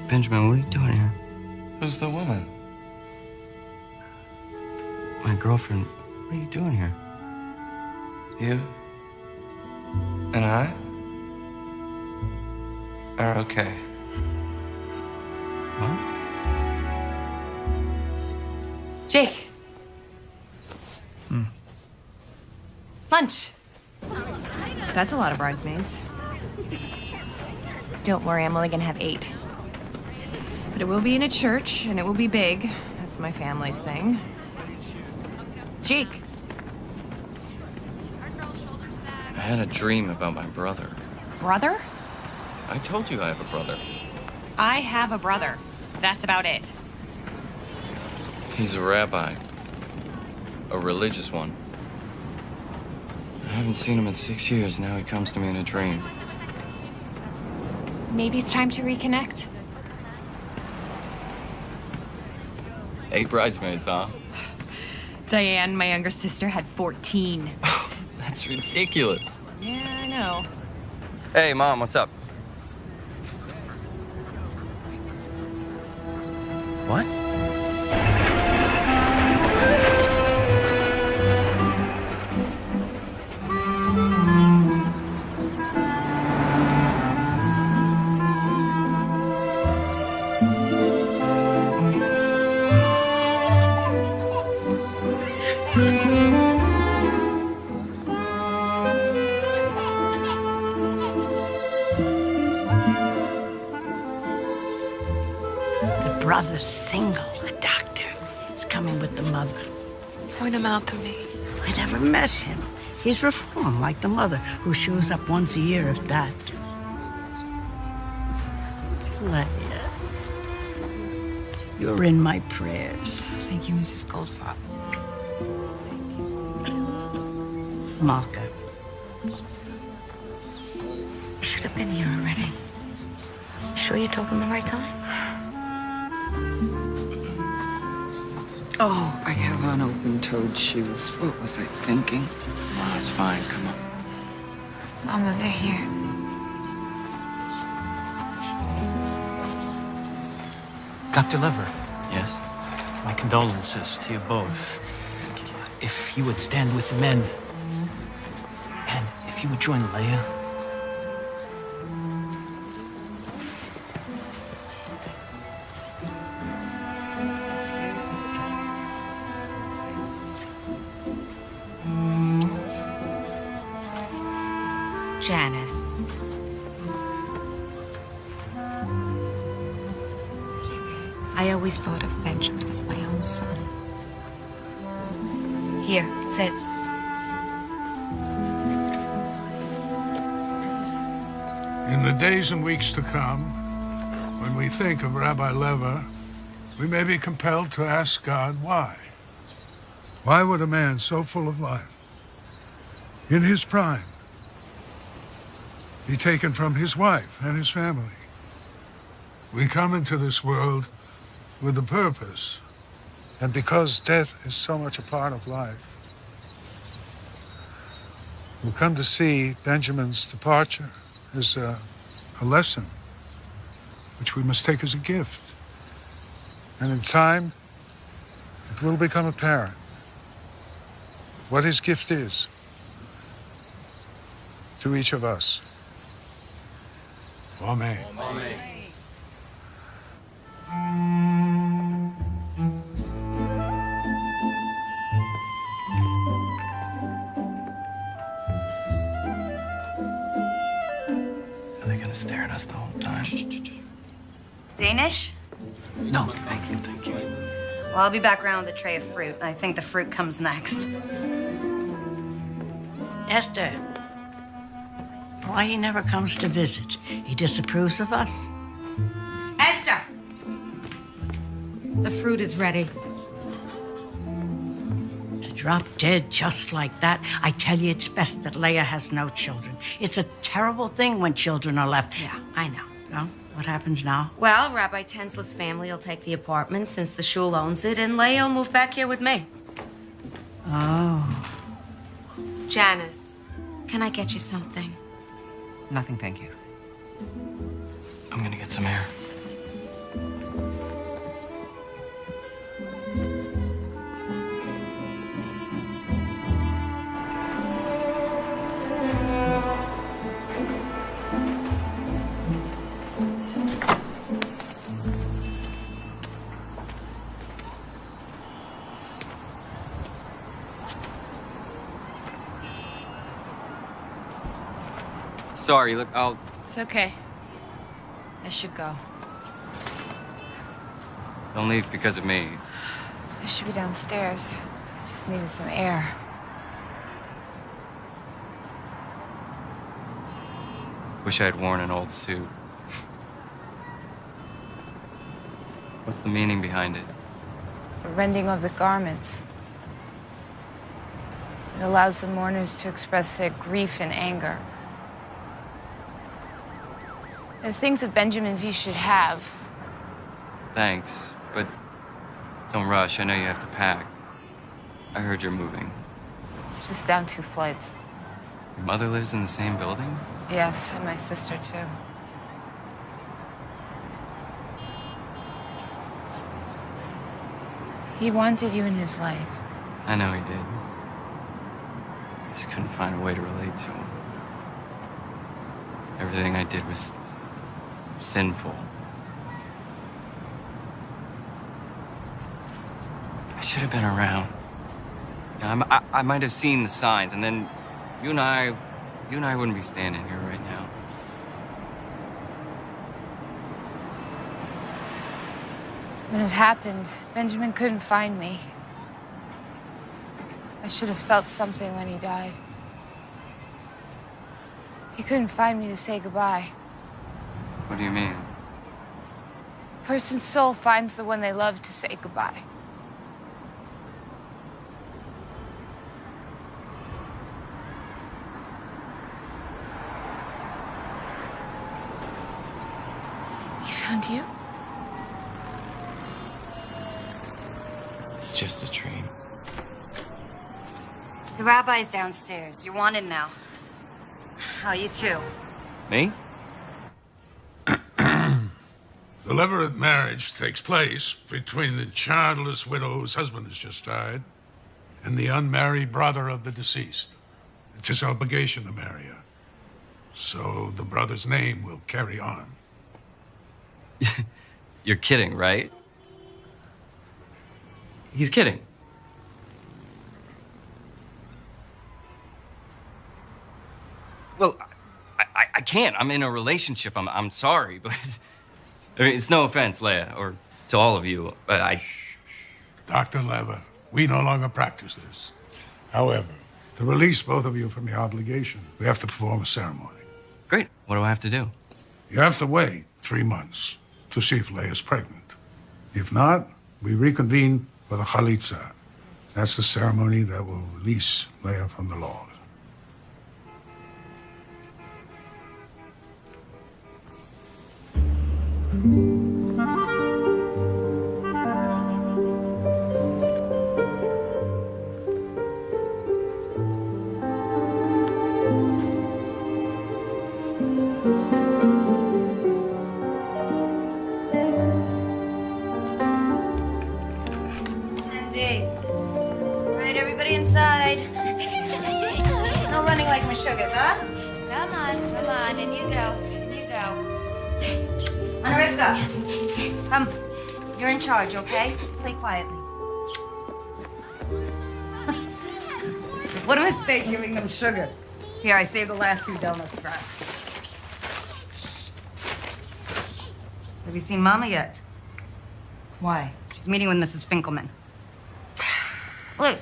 Benjamin, what are you doing here? Who's the woman? My girlfriend. What are you doing here? You and I are okay. What? Jake. Lunch. That's a lot of bridesmaids. Don't worry, I'm only gonna have 8. But it will be in a church, and it will be big. That's my family's thing. Jake. I had a dream about my brother. Brother? I told you I have a brother. I have a brother. That's about it. He's a rabbi. A religious one. I haven't seen him in 6 years. Now he comes to me in a dream. Maybe it's time to reconnect. 8 bridesmaids, huh? Diane, my younger sister, had 14. That's ridiculous. Yeah, I know. Hey, Mom, what's up? What? The brother's single, a doctor. He's coming with the mother. Point him out to me. I never met him. He's reformed like the mother, who shows up once a year if that. Leia, you're in my prayers. Thank you, Mrs. Goldfarb. Malka. You should have been here already. Sure you told them the right time? Oh, I have unopened-toed shoes. What was I thinking? Mom, it's fine. Come on. Mama, they're here. Dr. Lever, Yes? my condolences to you both. If you would stand with the men, and if you would join Leia. Janice. I always thought of Benjamin as my own son. Here, sit. In the days and weeks to come, when we think of Rabbi Lever, we may be compelled to ask God why. Why would a man so full of life, in his prime, be taken from his wife and his family? We come into this world with a purpose, and because death is so much a part of life, we come to see Benjamin's departure as a lesson, which we must take as a gift. And in time, it will become apparent what his gift is to each of us. Amen. Amen. Are they gonna stare at us the whole time? Danish? No, thank you, thank you. Well, I'll be back around with a tray of fruit. I think the fruit comes next. Esther. Why he never comes to visit? He disapproves of us? Esther! The fruit is ready. To drop dead just like that, I tell you, it's best that Leia has no children. It's a terrible thing when children are left. Yeah, I know. Well, what happens now? Well, Rabbi Tensley's family will take the apartment since the shul owns it, and Leia will move back here with me. Oh. Janice, can I get you something? Nothing, thank you. I'm gonna get some air. sorry. Look, I'll... It's okay. I should go. Don't leave because of me. I should be downstairs. I just needed some air. Wish I had worn an old suit. What's the meaning behind it? The rending of the garments. It allows the mourners to express their grief and anger. The things of Benjamin's you should have. Thanks, but don't rush. I know you have to pack. I heard you're moving. It's just down 2 flights. Your mother lives in the same building? Yes, and my sister too. He wanted you in his life. I know he did. Just couldn't find a way to relate to him. Everything I did was sinful. I should have been around. I might have seen the signs, and then you and I wouldn't be standing here right now. When it happened, Benjamin couldn't find me. I should have felt something when he died. He couldn't find me to say goodbye. What do you mean? A person's soul finds the one they love to say goodbye. He found you? It's just a dream. The rabbi's downstairs. You're wanted now. Oh, you too. Me? The levirate marriage takes place between the childless widow whose husband has just died and the unmarried brother of the deceased. It's his obligation to marry her. So the brother's name will carry on. You're kidding, right? He's kidding. Well, I can't. I'm in a relationship. I'm sorry, but I mean, it's no offense, Leia, or to all of you, but Dr. Lever, we no longer practice this. However, to release both of you from your obligation, we have to perform a ceremony. Great. What do I have to do? You have to wait 3 months to see if Leia's pregnant. If not, we reconvene for the chalitza. That's the ceremony that will release Leia from the laws. Andy. All right, everybody inside. No running like my sugars, huh? Come on, in you go, in you go. Anarifka, come. You're in charge, okay? Play quietly. What a mistake giving them sugar. Here, I saved the last 2 donuts for us. Have you seen Mama yet? Why? She's meeting with Mrs. Finkelman. Look,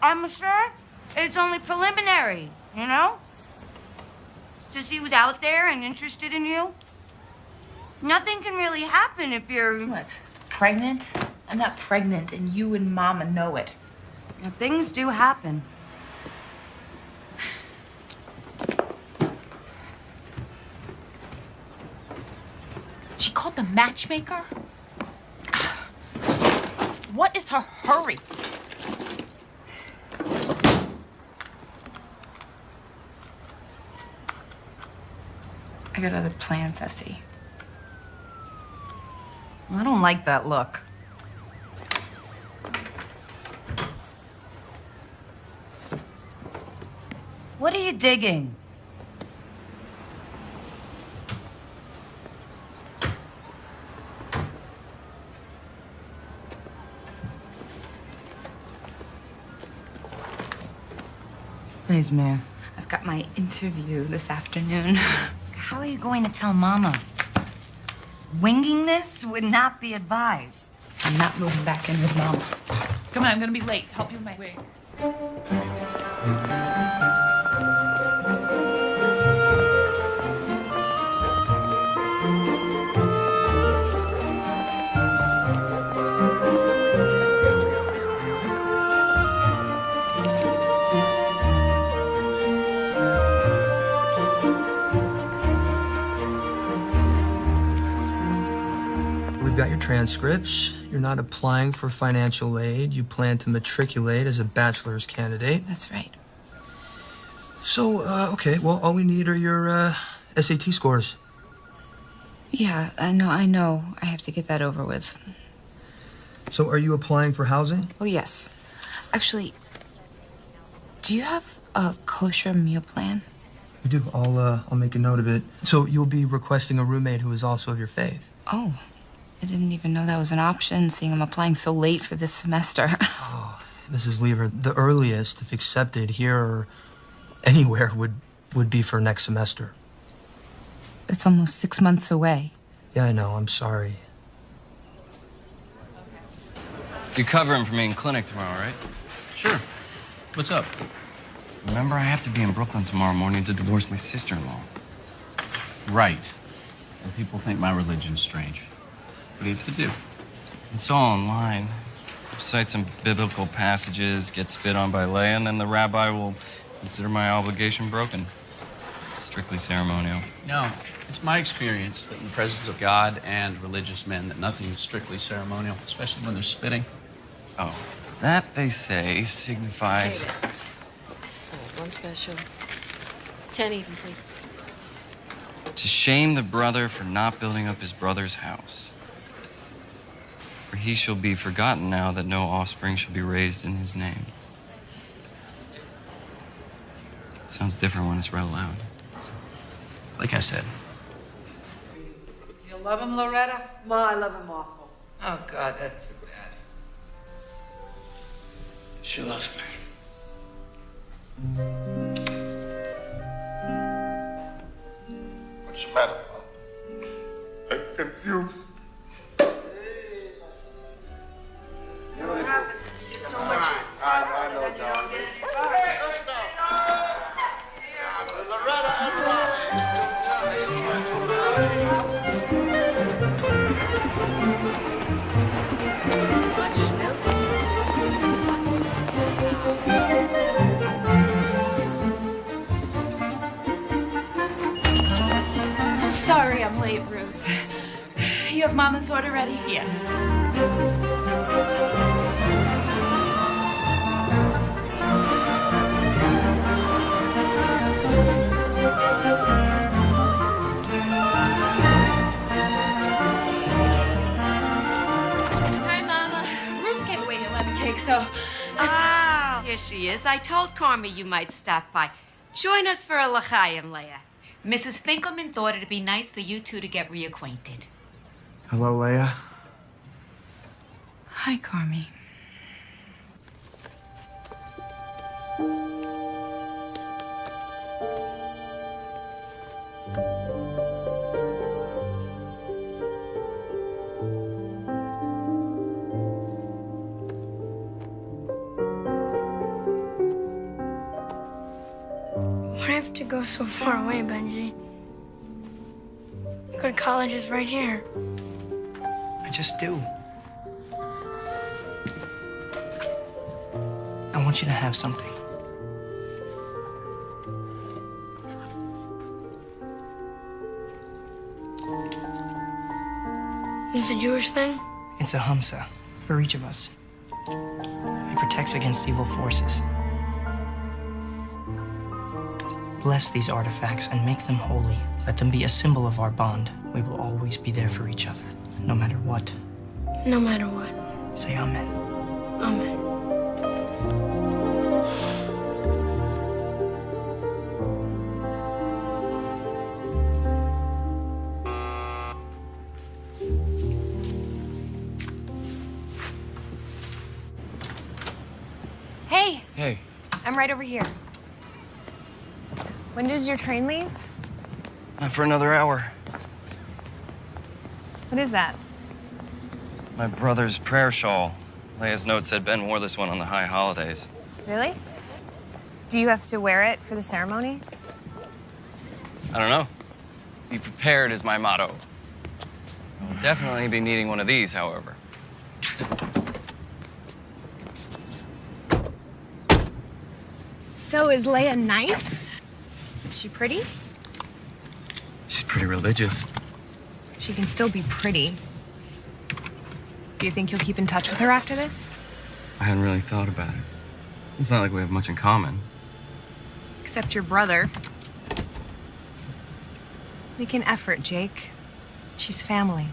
I'm sure it's only preliminary, you know? Just he was out there and interested in you. Nothing can really happen if you're... What? Pregnant? I'm not pregnant, and you and Mama know it. Now, things do happen. She called the matchmaker? What is her hurry? I got other plans, Essie. I don't like that look. What are you digging? Please, man. I've got my interview this afternoon. How are you going to tell Mama? Winging this would not be advised. I'm not moving back in with Mama. Come on, I'm gonna be late. Help me with my wig. We've got your transcripts. You're not applying for financial aid. You plan to matriculate as a bachelor's candidate. That's right. So, okay, well, all we need are your SAT scores. Yeah, I know. I have to get that over with. So, are you applying for housing? Oh, yes. Actually, do you have a kosher meal plan? We do. I'll make a note of it. So, you'll be requesting a roommate who is also of your faith. Oh, I didn't even know that was an option, seeing I'm applying so late for this semester. Oh, Mrs. Lever, the earliest, if accepted here or anywhere, would be for next semester. It's almost 6 months away. Yeah, I know. I'm sorry. You're covering for me in clinic tomorrow, right? Sure. What's up? Remember, I have to be in Brooklyn tomorrow morning to divorce my sister-in-law. Right. And people think my religion's strange. What do you have to do? It's all online. Recite some biblical passages, get spit on by Leia, and then the rabbi will consider my obligation broken. Strictly ceremonial. No, it's my experience that in the presence of God and religious men that nothing is strictly ceremonial, especially when they're spitting. Oh, that, they say, signifies... One special. 10 even, please. To shame the brother for not building up his brother's house. For he shall be forgotten now that no offspring shall be raised in his name. Sounds different when it's read aloud. Like I said. You love him, Loretta? Ma, I love him awful. Oh, God, that's too bad. She loves me. What's the matter, Mom? I'm confused. What happened? You did so much. I know, John. Let's go. Loretta I'm sorry I'm late, Ruth. You have Mama's order ready? Yeah. Hi, Mama. Ruth gave away your lemon cake, so... Ah, here she is. I told Carmi you might stop by. Join us for a l'chaim, Leia. Mrs. Finkelman thought it'd be nice for you two to get reacquainted. Hello, Leia. Hi, Carmi. Why do I have to go so far away, Benji? Good college is right here. I just do. I want you to have something. It's a Jewish thing? It's a Hamsa for each of us. It protects against evil forces. Bless these artifacts and make them holy. Let them be a symbol of our bond. We will always be there for each other, no matter what. No matter what. Say amen. Amen. Hey, Hey. I'm right over here. When does your train leave? Not for another hour. What is that? My brother's prayer shawl. Leia's note said Ben wore this one on the high holidays. Really? Do you have to wear it for the ceremony? I don't know. Be prepared is my motto. I'll definitely be needing one of these, however. So is Leia nice? Is she pretty? She's pretty religious. She can still be pretty. Do you think you'll keep in touch with her after this? I hadn't really thought about it. It's not like we have much in common. Except your brother. Make an effort, Jake. She's family.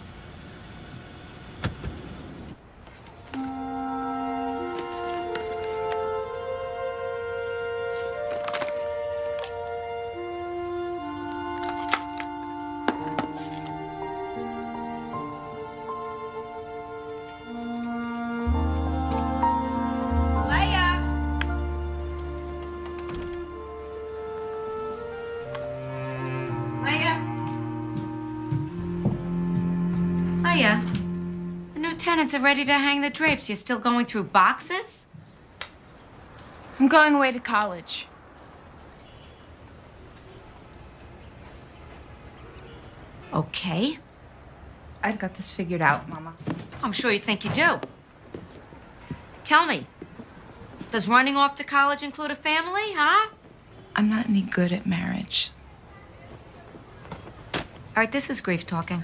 The new tenants are ready to hang the drapes. You're still going through boxes? I'm going away to college. Okay. I've got this figured out, Mama. I'm sure you think you do. Tell me, does running off to college include a family, huh? I'm not any good at marriage. All right, this is grief talking.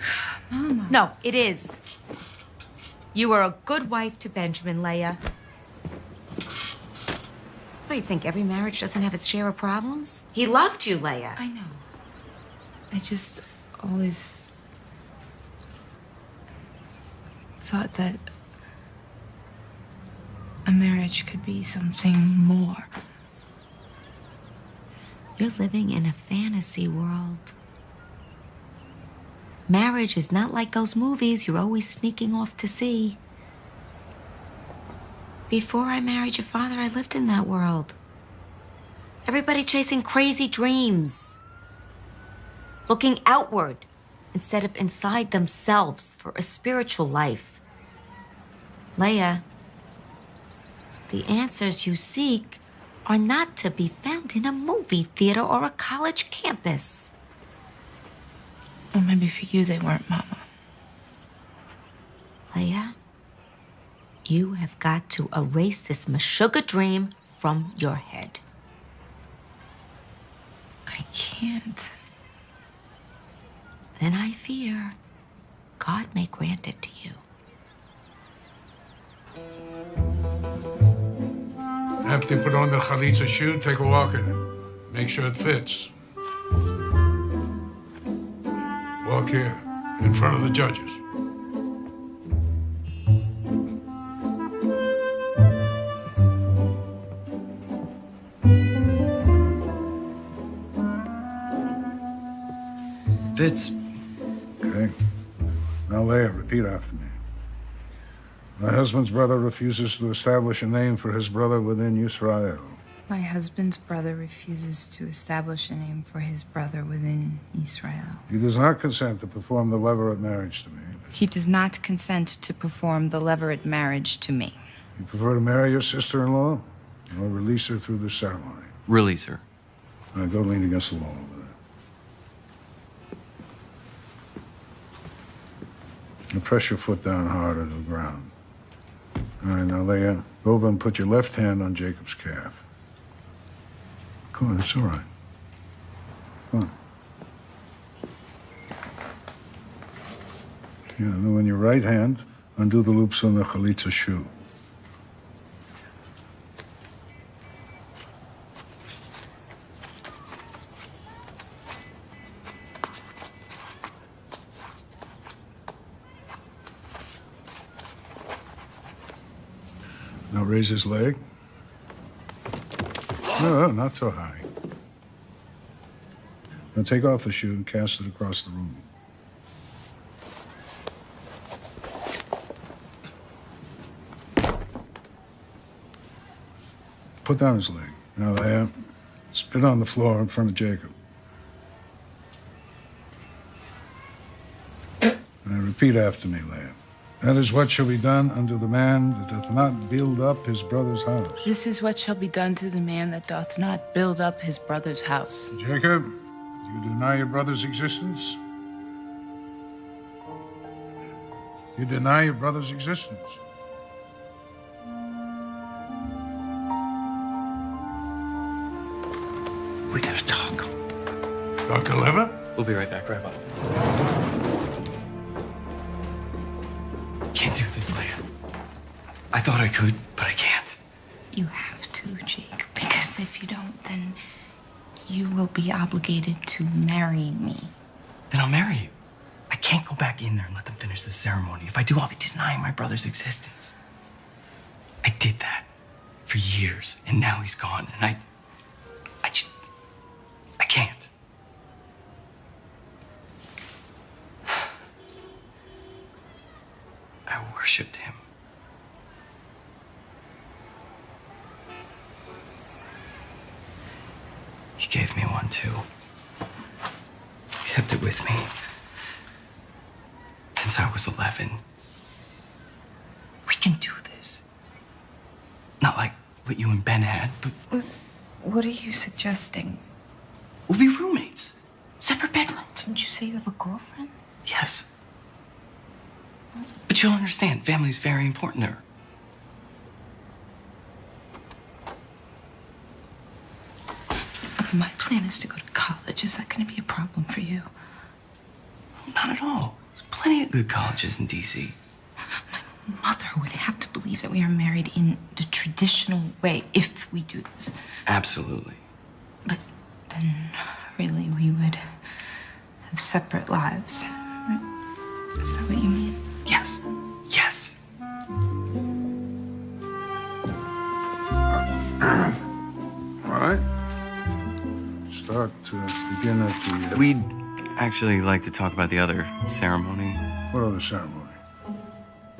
Mama. No, it is. You are a good wife to Benjamin, Leia. What do you think, every marriage doesn't have its share of problems? He loved you, Leia. I know. I just always thought that a marriage could be something more. You're living in a fantasy world. Marriage is not like those movies you're always sneaking off to see. Before I married your father, I lived in that world. Everybody chasing crazy dreams. Looking outward instead of inside themselves for a spiritual life. Leia, the answers you seek are not to be found in a movie theater or a college campus. Or maybe for you they weren't, Mama. Leia, you have got to erase this Meshuggah dream from your head. I can't. Then I fear God may grant it to you. After you put on the chalitza shoe, take a walk in it. Make sure it fits. Walk here, in front of the judges. Fits. Okay. Now, Leia, repeat after me. My husband's brother refuses to establish a name for his brother within Israel. My husband's brother refuses to establish a name for his brother within Israel. He does not consent to perform the levirate marriage to me. He does not consent to perform the levirate marriage to me. You prefer to marry your sister-in-law or release her through the ceremony? Release her. All right, go lean against the wall over there. Now press your foot down hard into the ground. All right, now Leia, go over and put your left hand on Jacob's calf. Come on, it's all right. Come on. Yeah, then when your right hand, undo the loops on the chalitza shoe. Now raise his leg. No, not so high. Now take off the shoe and cast it across the room. Put down his leg. Now there. Spit on the floor in front of Jacob. And repeat after me, Leah. That is what shall be done unto the man that doth not build up his brother's house. This is what shall be done to the man that doth not build up his brother's house. Jacob, do you deny your brother's existence? You deny your brother's existence. We gotta talk. Dr. Lever? We'll be right back, Rabbi. Can't do this, Leia. I thought I could, but I can't. You have to, Jake, because if you don't, then you will be obligated to marry me. Then I'll marry you. I can't go back in there and let them finish the ceremony. If I do, I'll be denying my brother's existence. I did that for years, and now he's gone, and I can't. I worshipped him. He gave me one too. Kept it with me since I was 11. We can do this. Not like what you and Ben had, but What are you suggesting? we'll be roommates. Separate bedrooms. Didn't you say you have a girlfriend? Yes. But you'll understand, family's very important to her. Okay, my plan is to go to college. Is that going to be a problem for you? Not at all. There's plenty of good colleges in D.C. My mother would have to believe that we are married in the traditional way if we do this. Absolutely. But then, really, we would have separate lives. Right? Is that what you mean? Yes. Yes. All right. Start to begin at the... We'd actually like to talk about the other ceremony. What other ceremony?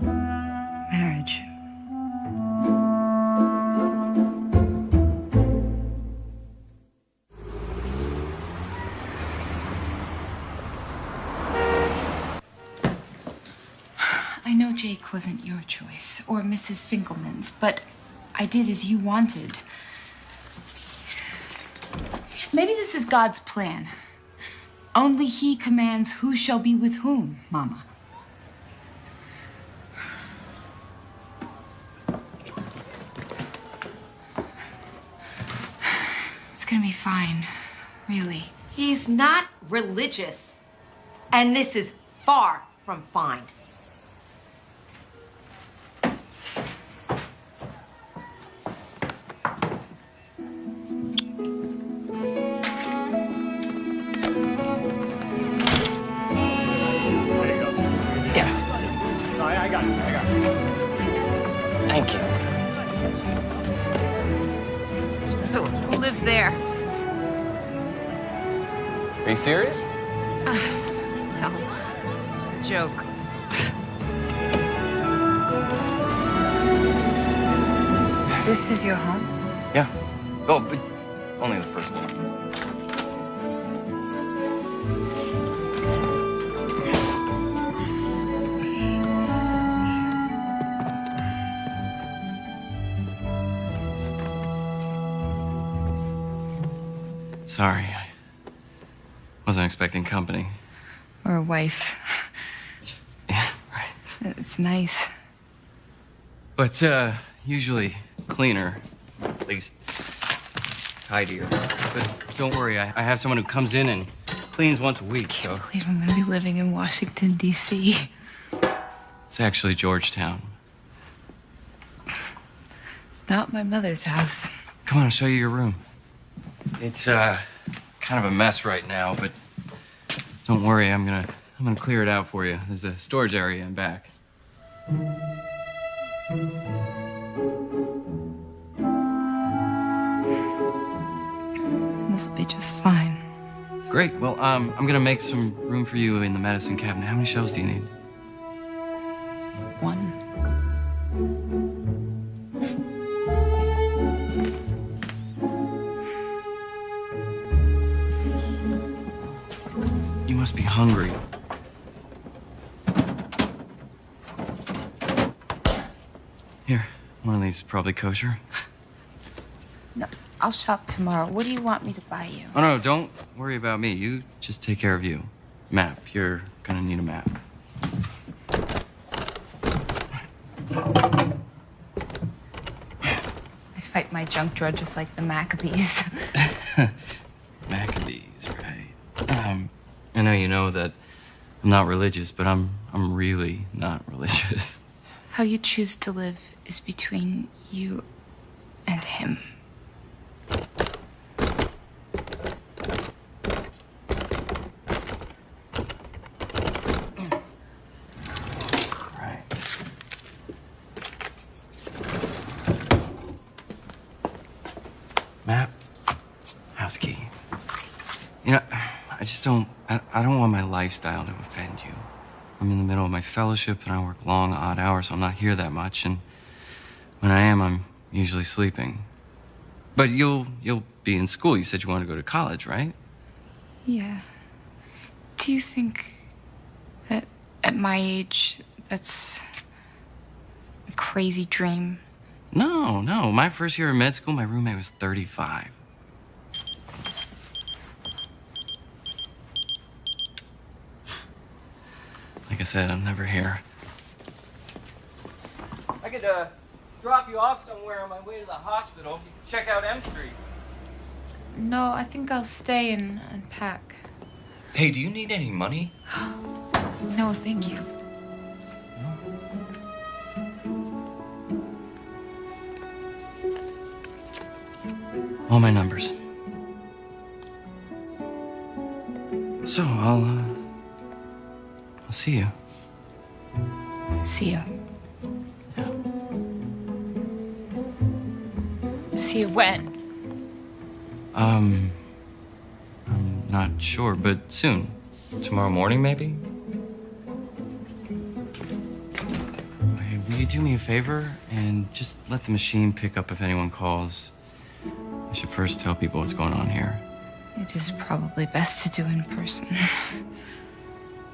Marriage. I know Jake wasn't your choice, or Mrs. Finkelman's, but I did as you wanted. Maybe this is God's plan. Only he commands who shall be with whom, Mama. It's gonna be fine, really. He's not religious. And this is far from fine. Thank you. So, who lives there? Are you serious? Well, it's a joke. This is your home? Yeah. Oh, but only the first floor. Sorry, I wasn't expecting company. Or a wife. Yeah, right. It's nice. But, usually cleaner, at least tidier. But don't worry, I have someone who comes in and cleans once a week, so... I can't believe I'm gonna be living in Washington, D.C. It's actually Georgetown. It's not my mother's house. Come on, I'll show you your room. It's, kind of a mess right now, but don't worry, I'm gonna clear it out for you. There's a storage area in back. This will be just fine. Great. Well, I'm gonna make some room for you in the medicine cabinet. How many shelves do you need? One. must be hungry. Here, one of these is probably kosher. No, I'll shop tomorrow. What do you want me to buy you? Oh, no, don't worry about me. You just take care of you. Map. You're gonna need a map. I fight my junk drawer just like the Maccabees. Maccabees, right. I know you know that I'm not religious, but I'm really not religious. How you choose to live is between you and him. Right. Map. House key. You know, I just don't... I don't want my lifestyle to offend you. I'm in the middle of my fellowship, and I work long, odd hours, so I'm not here that much, and when I am, I'm usually sleeping. But you'll be in school. You said you wanted to go to college, right? Yeah. Do you think that at my age, that's a crazy dream? No. My first year in med school, my roommate was 35. Like I said, I'm never here. I could drop you off somewhere on my way to the hospital. You can check out M Street. No, I think I'll stay and unpack. Hey, do you need any money? No, thank you. All my numbers. So, I'll see you. See you. See you when? I'm not sure, but soon. Tomorrow morning, maybe? Okay, will you do me a favor and just let the machine pick up if anyone calls? I should first tell people what's going on here. It is probably best to do in person.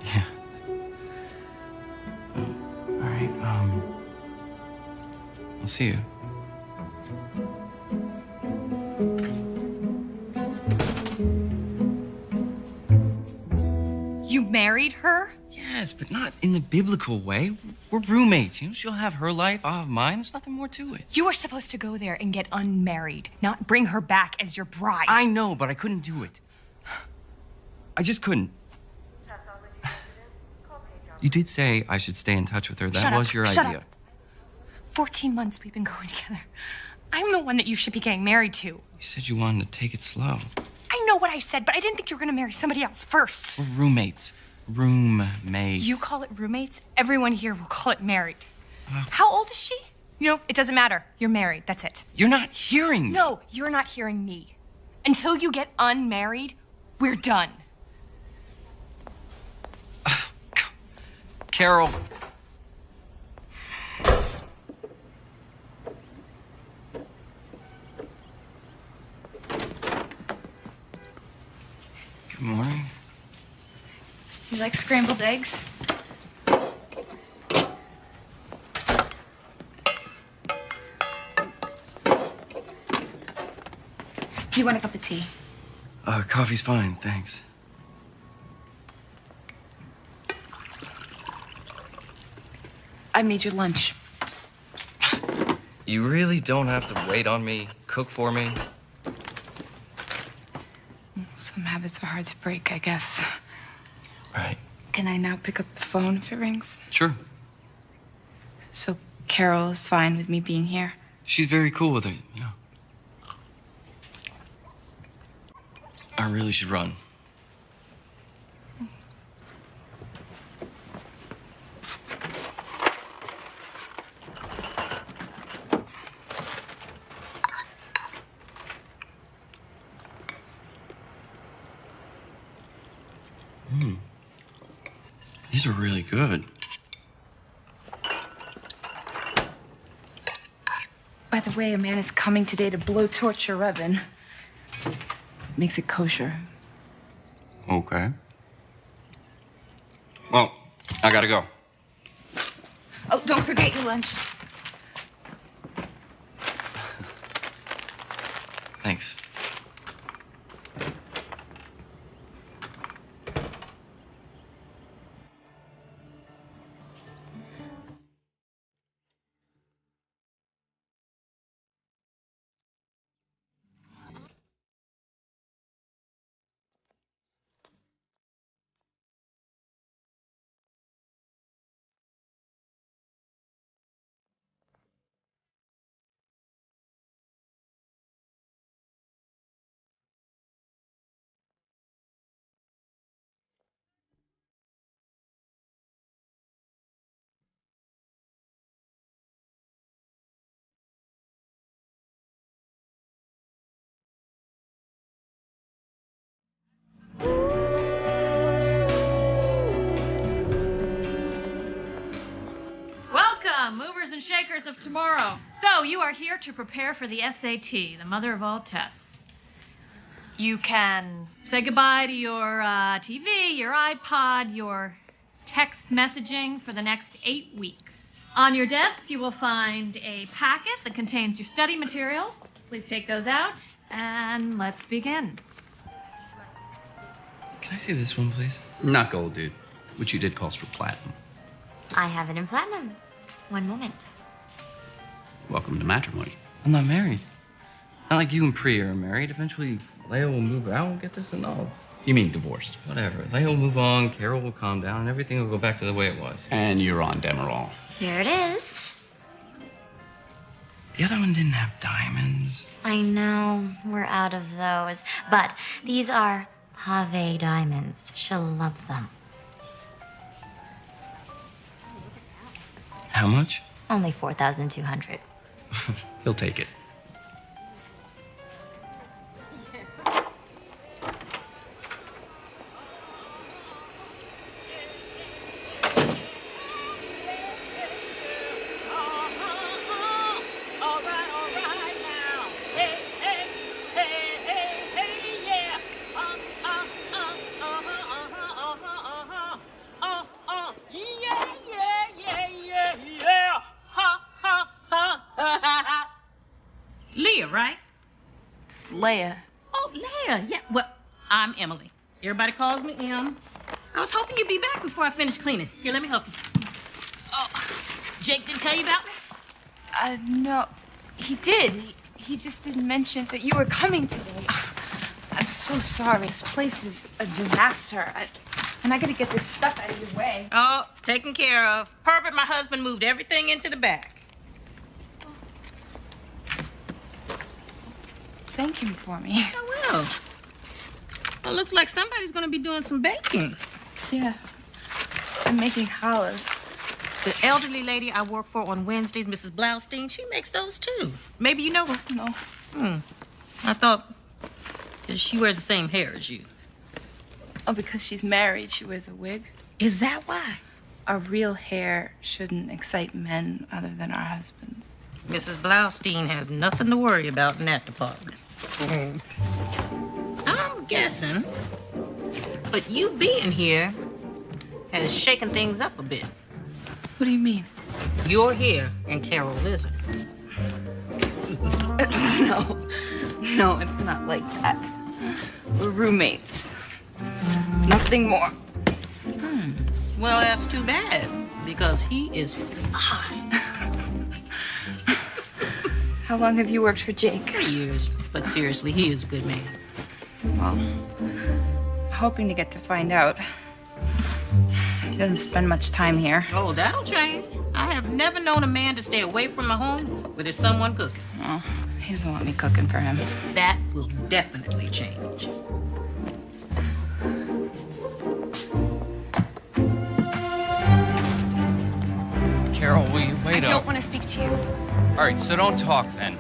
Yeah. All right, I'll see you. You married her? Yes, but not in the biblical way. We're roommates. You know, she'll have her life, I'll have mine. There's nothing more to it. You were supposed to go there and get unmarried, not bring her back as your bride. I know, but I couldn't do it. I just couldn't. You did say I should stay in touch with her. That was your idea. Up. 14 months we've been going together. I'm the one that you should be getting married to. You said you wanted to take it slow. I know what I said, but I didn't think you were going to marry somebody else first. We're roommates. Roommates. You call it roommates, everyone here will call it married. How old is she? You know, it doesn't matter. You're married. That's it. You're not hearing me. No, you're not hearing me. Until you get unmarried, we're done. Carol. Good morning. Do you like scrambled eggs? Do you want a cup of tea? Coffee's fine, thanks. I made your lunch. You really don't have to wait on me, cook for me. Some habits are hard to break, I guess. Right. Can I now pick up the phone if it rings? Sure. So Carol is fine with me being here? She's very cool with it, yeah. I really should run. These are really good. By the way, a man is coming today to blowtorch your oven. Makes it kosher. Okay. Well, I gotta go. Oh, don't forget your lunch. Thanks. Welcome, movers and shakers of tomorrow. So, you are here to prepare for the SAT, the mother of all tests. You can say goodbye to your TV, your iPod, your text messaging for the next 8 weeks. On your desk, you will find a packet that contains your study materials. Please take those out, and let's begin. Can I see this one, please? Not gold, dude. What you did calls for platinum. I have it in platinum. One moment. Welcome to matrimony. I'm not married. Not like you and Priya are married. Eventually, Leia will move out and get this annulled. You mean divorced? Whatever. Leia will move on, Carol will calm down, and everything will go back to the way it was. And you're on Demerol. Here it is. The other one didn't have diamonds. I know, we're out of those. But these are Pave diamonds. She'll love them. How much? Only 4,200. He'll take it. Leah, right? It's Leia. Oh, Leah. Yeah. Well, I'm Emily. Everybody calls me Em. I was hoping you'd be back before I finish cleaning. Here, let me help you. Oh, Jake didn't tell you about me? No. He did. He just didn't mention that you were coming today. I'm so sorry. This place is a disaster. And I gotta get this stuff out of your way. Oh, it's taken care of. Herbert, my husband, moved everything into the back. Thank him for me. I will. Well, looks like somebody's gonna be doing some baking. Yeah. I'm making challahs. The elderly lady I work for on Wednesdays, Mrs. Blaustein, she makes those too. Maybe you know her. No. I thought she wears the same hair as you. Oh, because she's married, she wears a wig. Is that why? Our real hair shouldn't excite men other than our husbands. Mrs. Blaustein has nothing to worry about in that department. I'm guessing, but you being here has shaken things up a bit. What do you mean? You're here and Carol isn't. No, it's not like that. We're roommates. Nothing more. Well, that's too bad, because he is fine. How long have you worked for Jake? 3 years. But seriously, he is a good man. Well, I'm hoping to get to find out. He doesn't spend much time here. Oh, that'll change. I have never known a man to stay away from a home where there's someone cooking. Oh, he doesn't want me cooking for him. That will definitely change. Carol, will you wait up? I don't want to speak to you. All right, so don't talk then.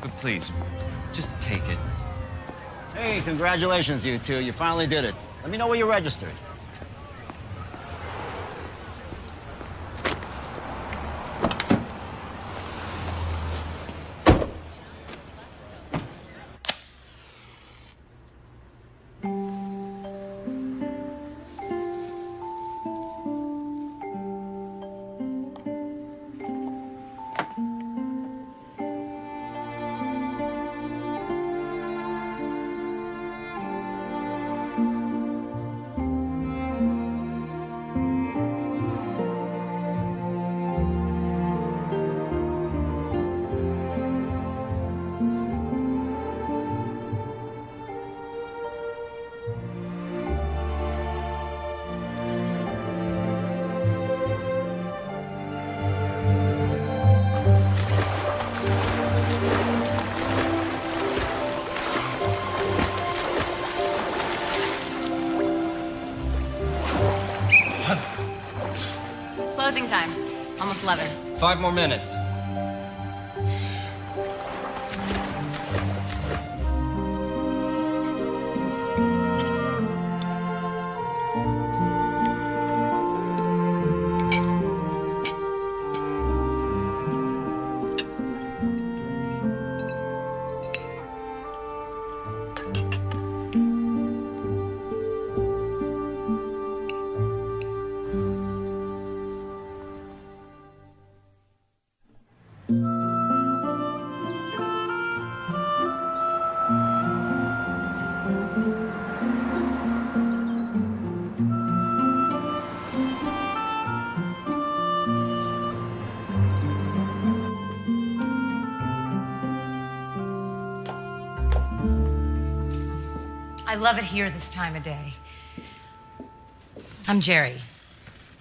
But please, just take it. Hey, congratulations, you two. You finally did it. Let me know where you registered. Closing time. Almost 11. 5 more minutes. I love it here this time of day. I'm Jerry,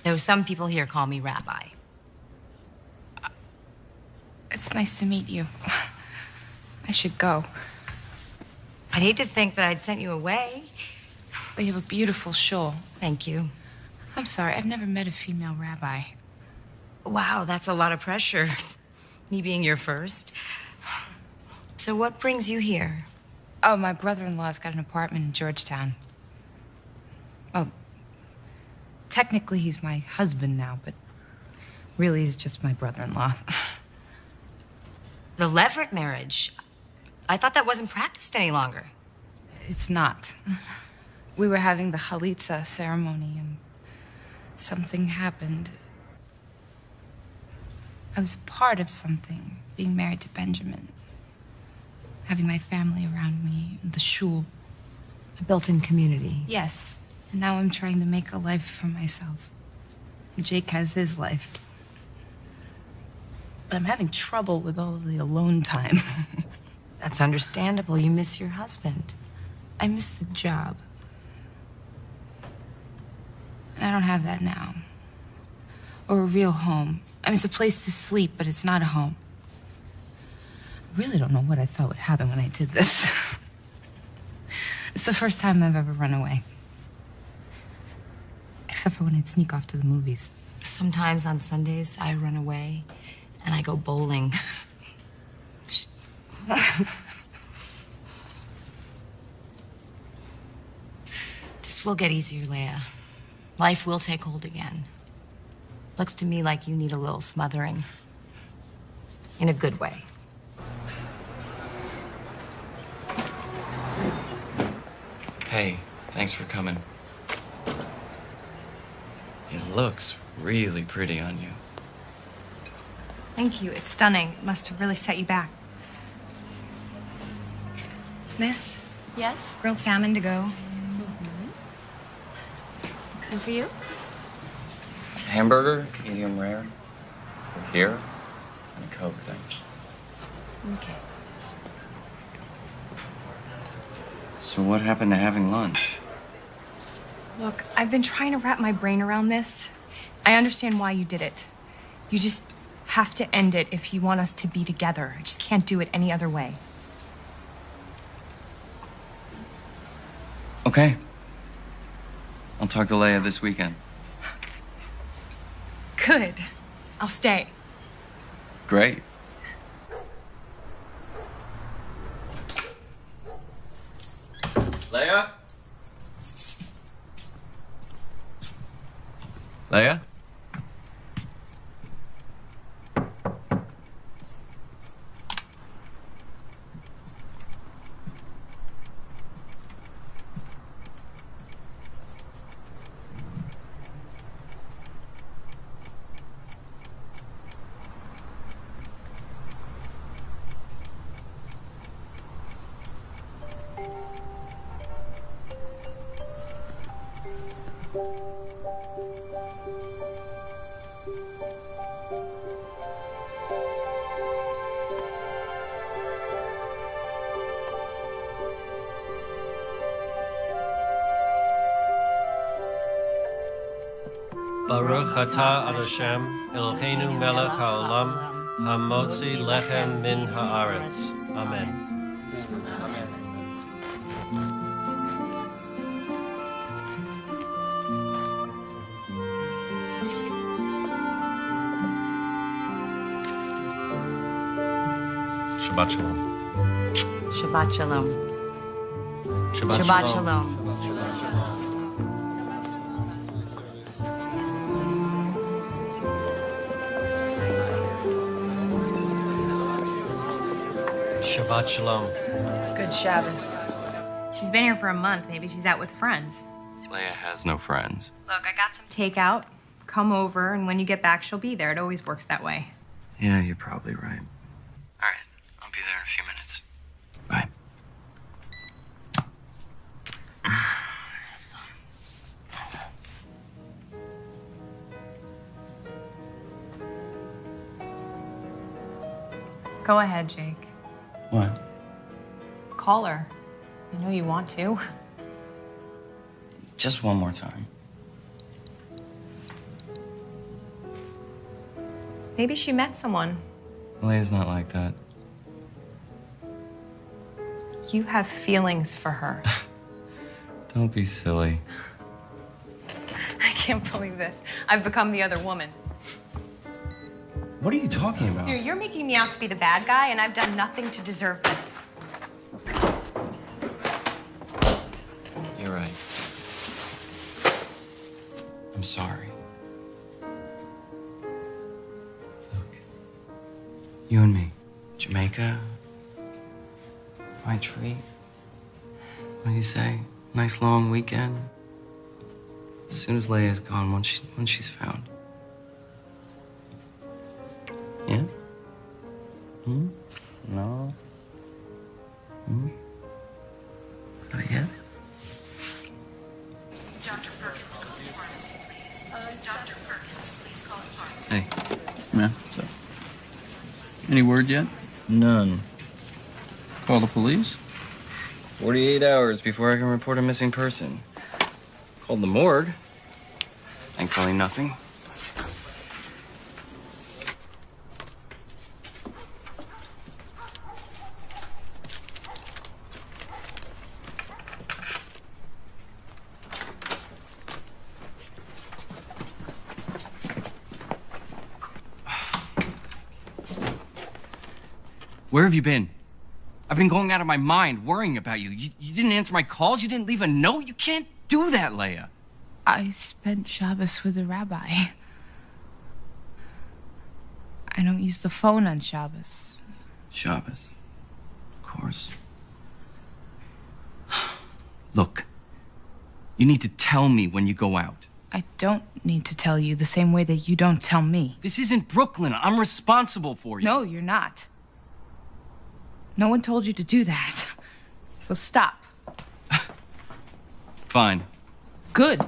though some people here call me Rabbi. It's nice to meet you. I should go. I'd hate to think that I'd sent you away. Well, you have a beautiful shawl. Thank you. I'm sorry, I've never met a female rabbi. Wow, that's a lot of pressure. Me being your first. So what brings you here? Oh, my brother-in-law's got an apartment in Georgetown. Well, technically he's my husband now, but really he's just my brother-in-law. The Leverett marriage. I thought that wasn't practiced any longer. It's not. We were having the chalitza ceremony and something happened. I was a part of something, being married to Benjamin. Having my family around me, the shul. A built-in community. Yes. And now I'm trying to make a life for myself. And Jake has his life. But I'm having trouble with all of the alone time. That's understandable. You miss your husband. I miss the job. And I don't have that now. Or a real home. I mean, it's a place to sleep, but it's not a home. I really don't know what I thought would happen when I did this. It's the first time I've ever run away. Except for when I'd sneak off to the movies. Sometimes on Sundays, I run away and I go bowling. This will get easier, Leia. Life will take hold again. Looks to me like you need a little smothering. In a good way. Hey, thanks for coming. It looks really pretty on you. Thank you. It's stunning. It must have really set you back. Miss? Yes? Grilled salmon to go. And for you? Hamburger, medium rare. For here, and a Coke, thanks. Okay. So what happened to having lunch? Look, I've been trying to wrap my brain around this. I understand why you did it. You just have to end it if you want us to be together. I just can't do it any other way. Okay. I'll talk to Leia this weekend. Good. I'll stay. Great. Leia? Leia? Baruch atah Hashem, Eloheinu melech haolam, hamotzi lechem min haaretz. Amen. Shabbat shalom. Shabbat shalom. Shabbat shalom. Shabbat shalom. Good Shabbos. She's been here for a month. Maybe she's out with friends. Leia has no friends. Look, I got some takeout. Come over, and when you get back, she'll be there. It always works that way. Yeah, you're probably right. All right, I'll be there in a few minutes. Bye. Go ahead, Jake. What? Call her. I know you want to. Just one more time. Maybe she met someone. Leia's not like that. You have feelings for her. Don't be silly. I can't believe this. I've become the other woman. What are you talking about? Dude, you're making me out to be the bad guy, and I've done nothing to deserve this. You're right. I'm sorry. Look, you and me, Jamaica, my treat. What do you say? Nice long weekend. As soon as Leia's gone, once she's found. Yeah? Hmm? No? Hmm? Is that a yes? Dr. Perkins, call the pharmacy, please. Dr. Perkins, please call the pharmacy. Hey. Yeah, what's up? Any word yet? None. Call the police? 48 hours before I can report a missing person. Called the morgue. Thankfully, nothing. Where have you been? I've been going out of my mind worrying about you. You didn't answer my calls. You didn't leave a note. You can't do that, Leia. I spent Shabbos with a rabbi. I don't use the phone on Shabbos. Shabbos. Of course. Look, you need to tell me when you go out. I don't need to tell you the same way that you don't tell me. This isn't Brooklyn. I'm responsible for you. No, you're not. No one told you to do that. So stop. Fine. Good.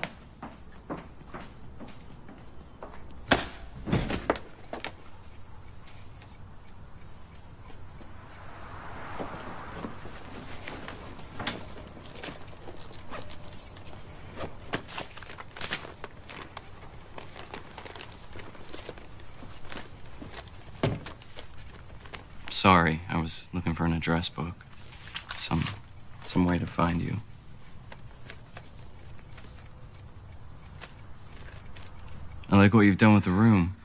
Sorry, I was looking for an address book. Some way to find you. I like what you've done with the room.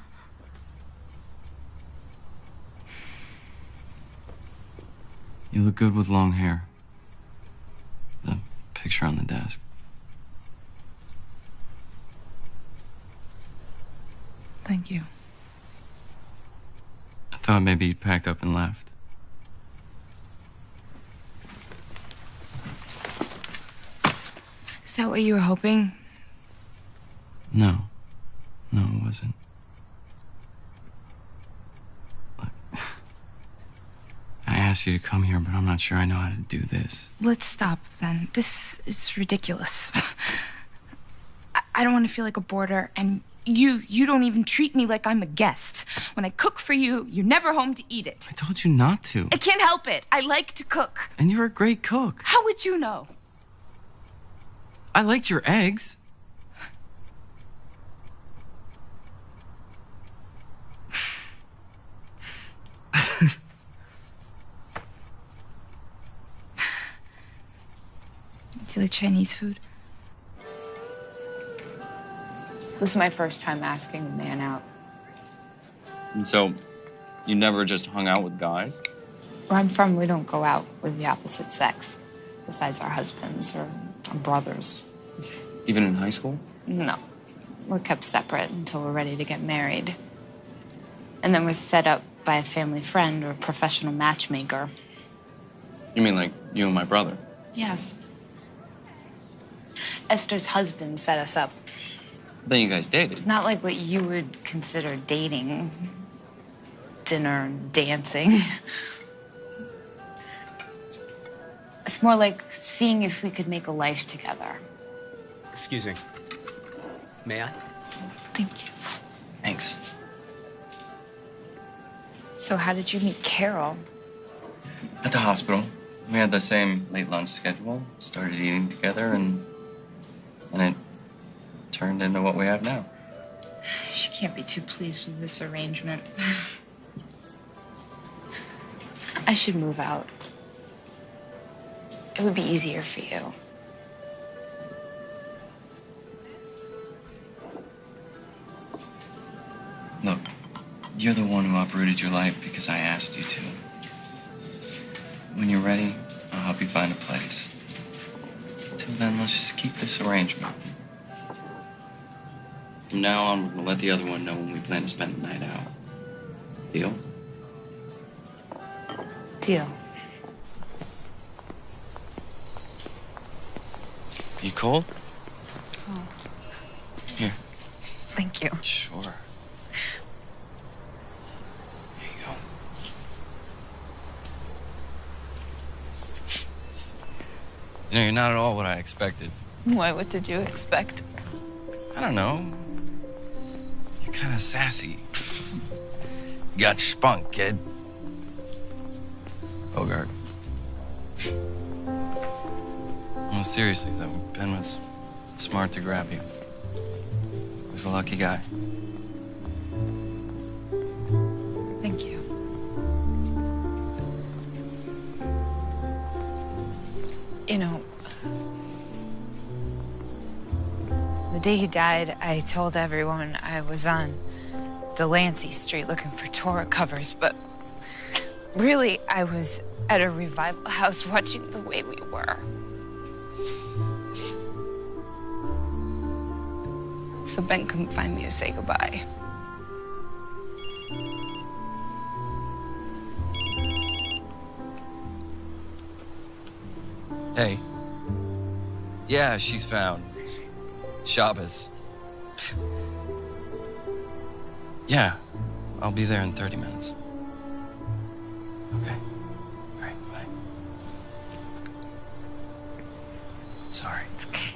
You look good with long hair. The picture on the desk. Thank you. I thought maybe you'd packed up and left. Is that what you were hoping? No. No, it wasn't. Look, I asked you to come here, but I'm not sure I know how to do this. Let's stop then. This is ridiculous. I don't want to feel like a boarder, and you don't even treat me like I'm a guest. When I cook for you, you're never home to eat it. I told you not to. I can't help it. I like to cook. And you're a great cook. How would you know? I liked your eggs. Do you like Chinese food? This is my first time asking a man out. And so, you never just hung out with guys? Where I'm from, we don't go out with the opposite sex, besides our husbands or our brothers. Even in high school? No. We're kept separate until we're ready to get married. And then we're set up by a family friend or a professional matchmaker. You mean like you and my brother? Yes. Esther's husband set us up. Then you guys dated. It's not like what you would consider dating. Dinner, dancing. It's more like seeing if we could make a life together. Excuse me. May I? Thank you. Thanks. So how did you meet Carol? At the hospital. We had the same late lunch schedule, started eating together, and it turned into what we have now. She can't be too pleased with this arrangement. I should move out. It would be easier for you. Look, you're the one who uprooted your life because I asked you to. When you're ready, I'll help you find a place. Till then, let's just keep this arrangement. From now on, we're gonna let the other one know when we plan to spend the night out. Deal? Deal. You cold? Oh, Here. thank you. Sure. There you go. You know, you're not at all what I expected. Why, what did you expect? I don't know. You're kind of sassy. You got spunk, kid. Bogart. No, seriously, though, Ben was smart to grab you. He was a lucky guy. Thank you. You know, the day he died, I told everyone I was on Delancey Street looking for Torah covers, but really, I was at a revival house watching The Way We Were. So Ben couldn't find me to say goodbye. Hey. Yeah, she's found. Shabbos. Yeah, I'll be there in 30 minutes. Okay. All right, bye. Sorry. It's okay.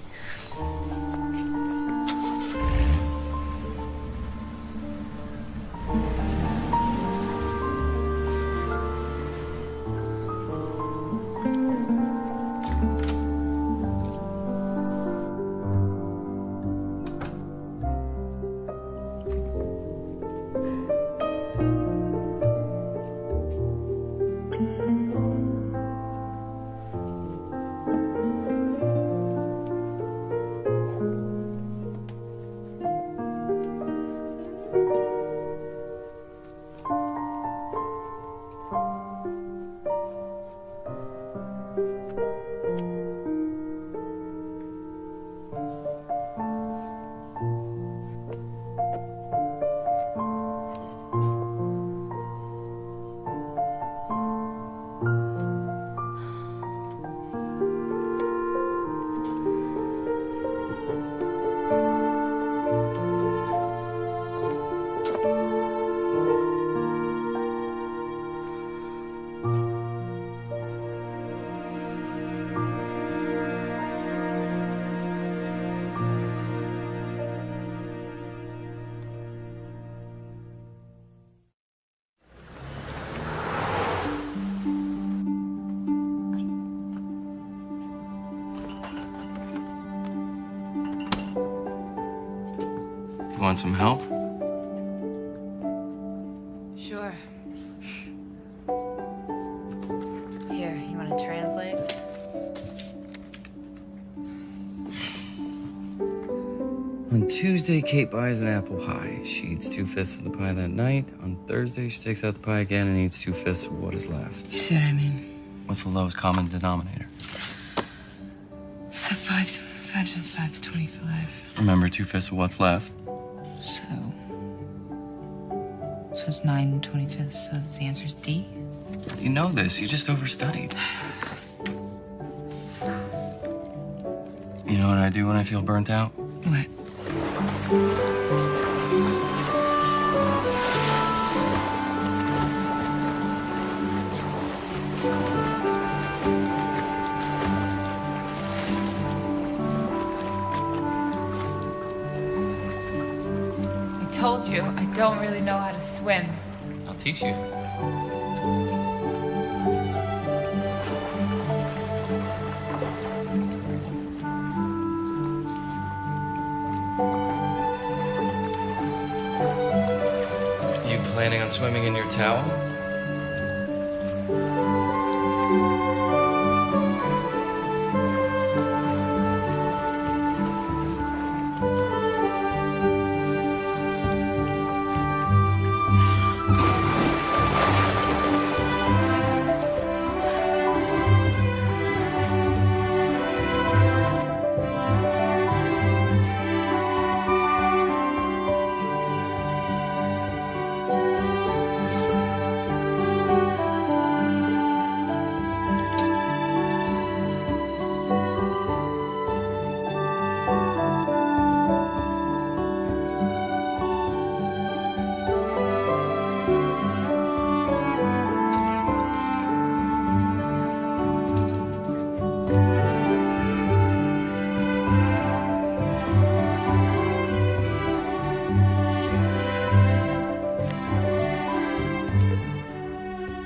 You want some help? Sure. Here, you want to translate? On Tuesday, Kate buys an apple pie. She eats 2/5 of the pie that night. On Thursday, she takes out the pie again and eats 2/5 of what is left. You see what I mean? What's the lowest common denominator? So 5 times 5 is 25. Remember, 2/5 of what's left. So it's 9 25ths, so the answer is D? You know this, you just overstudied. You know what I do when I feel burnt out? What? I told you, I don't really know how to swim. I'll teach you. You planning on swimming in your towel?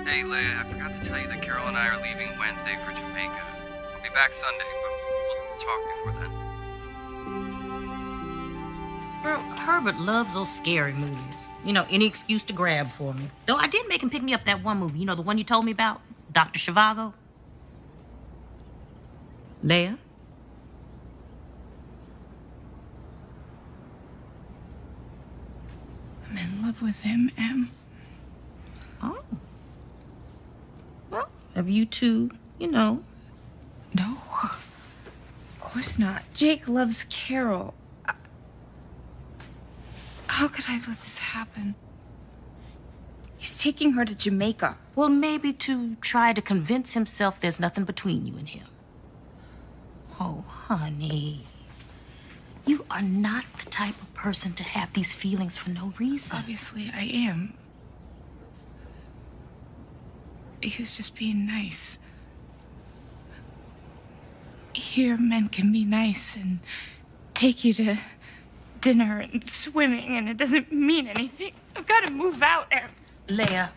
Hey, Leia, I forgot to tell you that Carol and I are leaving Wednesday for Jamaica. I'll be back Sunday, but we'll talk before then. Girl, Herbert loves those scary movies. You know, any excuse to grab for me. Though I did make him pick me up that one movie. You know, the one you told me about? Dr. Zhivago? Leia? I'm in love with him, Em. Oh. Well, have you two, you know? No. Of course not. Jake loves Carol. How could I let this happen? He's taking her to Jamaica. Well, maybe to try to convince himself there's nothing between you and him. Oh, honey. You are not the type of person to have these feelings for no reason. Obviously, I am. He was just being nice. Here, men can be nice and take you to dinner and swimming, and it doesn't mean anything. I've got to move out, Em. Leia.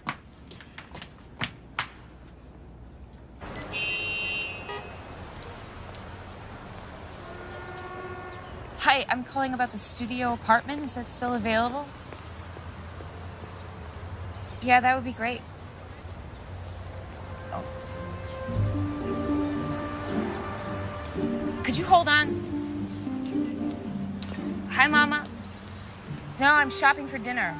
Hi, I'm calling about the studio apartment. Is that still available? Yeah, that would be great. Oh. Could you hold on? Hi, Mama. No, I'm shopping for dinner.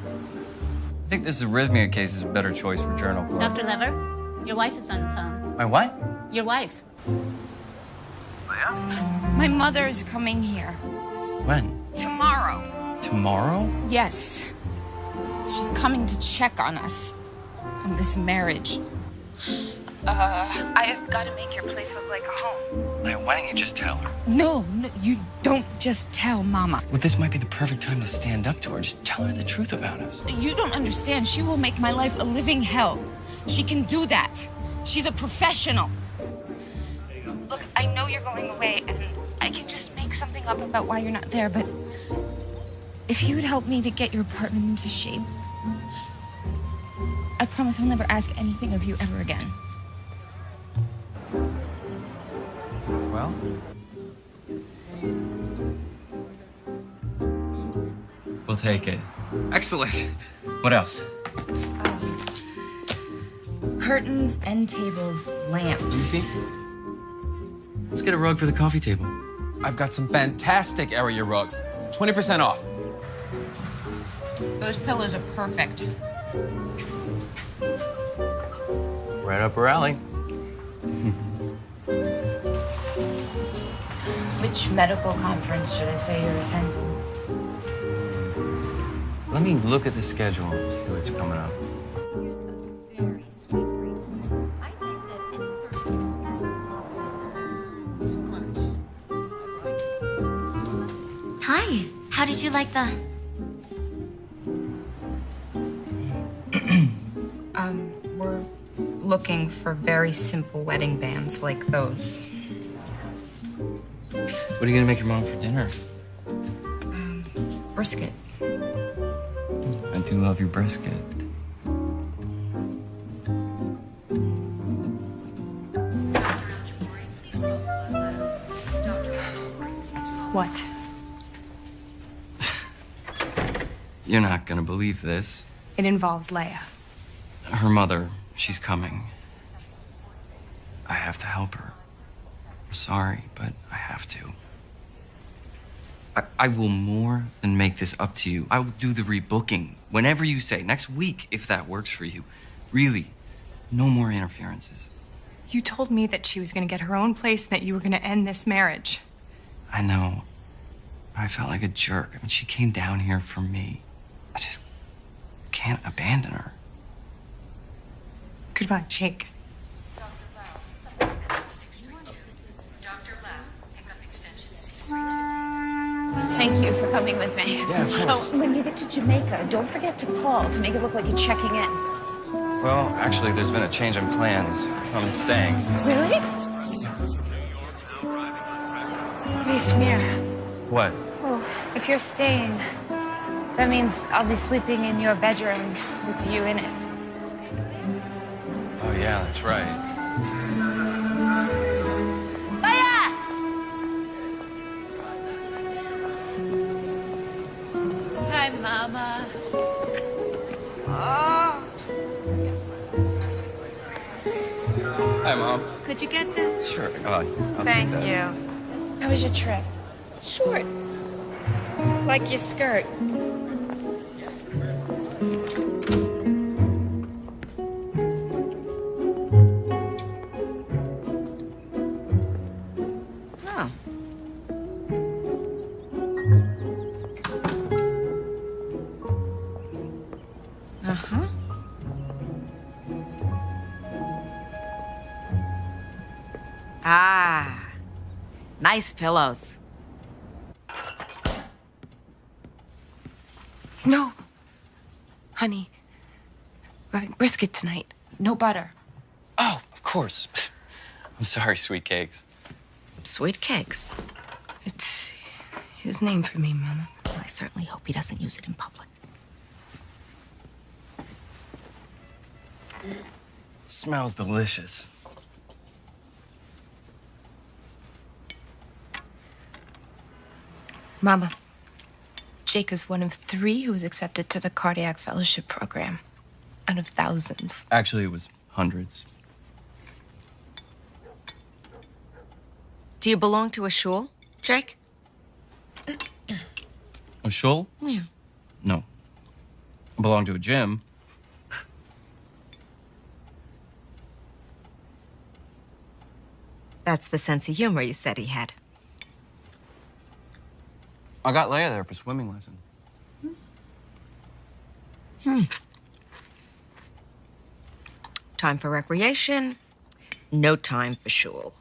I think this arrhythmia case is a better choice for journal club. Dr. Lever, your wife is on the phone. My what? Your wife. My mother is coming here. When? Tomorrow. Tomorrow? Yes. She's coming to check on us. On this marriage. I have got to make your place look like a home. Leia, why don't you just tell her? No, you don't just tell Mama. Well, this might be the perfect time to stand up to her. Just tell her the truth about us. You don't understand. She will make my life a living hell. She can do that. She's a professional. Look, I know you're going away, and I can just make something up about why you're not there, but if you would help me to get your apartment into shape, I promise I'll never ask anything of you ever again. Well? We'll take it. Excellent. What else? Curtains, end tables, lamps. Let me see. Let's get a rug for the coffee table. I've got some fantastic area rugs. 20% off. Those pillows are perfect. Right up her alley. Which medical conference should I say you're attending? Let me look at the schedule and see what's coming up. Hi. How did you like the... We're looking for very simple wedding bands like those. What are you gonna make your mom for dinner? Brisket. I do love your brisket. What? You're not gonna believe this. It involves Leia. Her mother, she's coming. I have to help her. I'm sorry, but I have to. I will more than make this up to you. I will do the rebooking whenever you say, next week, if that works for you. Really, no more interferences. You told me that she was going to get her own place and that you were going to end this marriage. I know, but I felt like a jerk. I mean, she came down here for me. I just can't abandon her. Goodbye, Jake. Thank you for coming with me. Yeah, of course. Oh, when you get to Jamaica, don't forget to call to make it look like you're checking in. Well, actually, there's been a change in plans. I'm staying. Really? Smear. What? Oh, if you're staying, that means I'll be sleeping in your bedroom with you in it. Oh, yeah, that's right. Hi, Mama. Oh, Hi, Mom. could you get this? Sure. I'll Thank take that. you. How was your trip? Short. Like your skirt. Oh. Uh-huh. Ah. Nice pillows. No. Honey, we're having brisket tonight. No butter. Oh, of course. I'm sorry, sweet cakes. Sweet cakes. It's his name for me, Mama. Well, I certainly hope he doesn't use it in public. It smells delicious. Mama, Jake is one of 3 who was accepted to the Cardiac Fellowship Program. Out of thousands. Actually, it was hundreds. Do you belong to a shul, Jake? A shul? Yeah. No. I belong to a gym. That's the sense of humor you said he had. I got Leia there for swimming lesson. Time for recreation, no time for shul.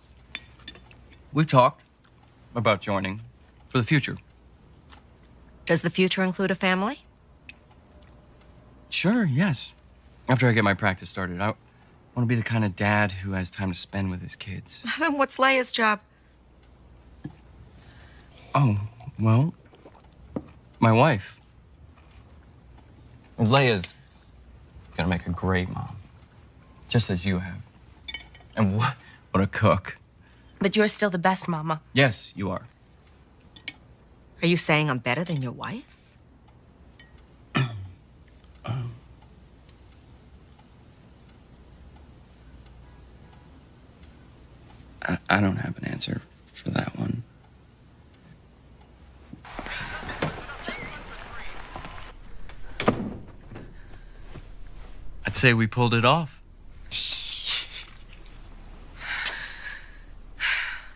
We've talked about joining for the future. Does the future include a family? Sure, yes. After I get my practice started, I want to be the kind of dad who has time to spend with his kids. Then what's Leia's job? Oh, well, my wife. Leia's gonna make a great mom, just as you have. And what a cook. But you're still the best, Mama. Yes, you are. Are you saying I'm better than your wife? I don't have an answer for that one. say we pulled it off. It's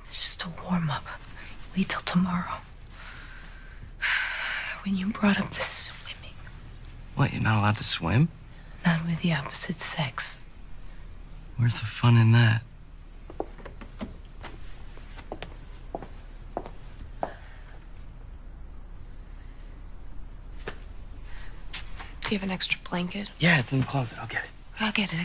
just a warm-up. Wait till tomorrow. When you brought up the swimming. What, you're not allowed to swim? Not with the opposite sex. Where's the fun in that? Do you have an extra blanket? Yeah, it's in the closet. I'll get it. I'll get it.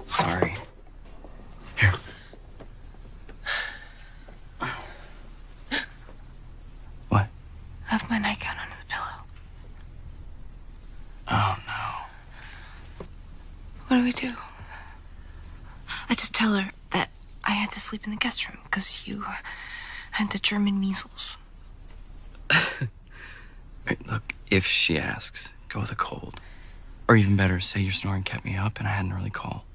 Sorry. Here. What? I left my nightgown under the pillow. Oh, no. What do we do? I just tell her that I had to sleep in the guest room because you had the German measles. Right, look, if she asks, go with a cold. Or even better, say your snoring kept me up and I had an early call.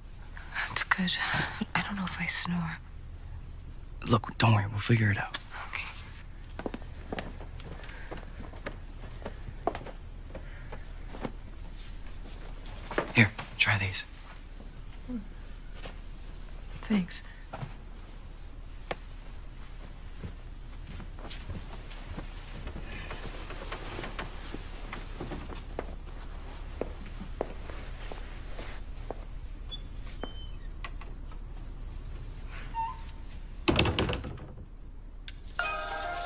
That's good. But I don't know if I snore. Look, don't worry, we'll figure it out. Here, try these. Thanks.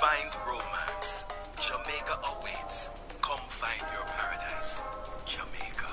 Find romance. Jamaica awaits. Come find your paradise. Jamaica.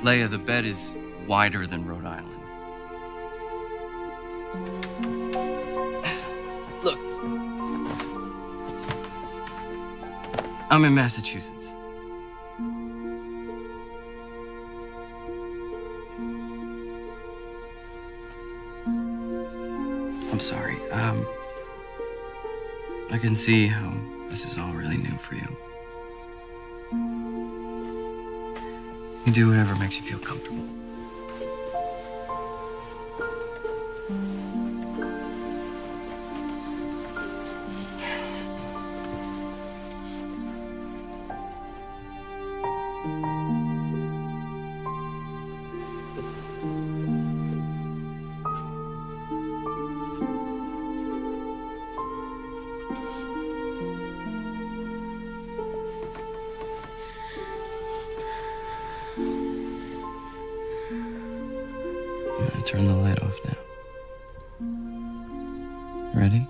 Leia, the bed is wider than Rhode Island. Look. I'm in Massachusetts. I'm sorry. I can see how this is all really new for you. You do whatever makes you feel comfortable. I'm gonna turn the light off now. Ready?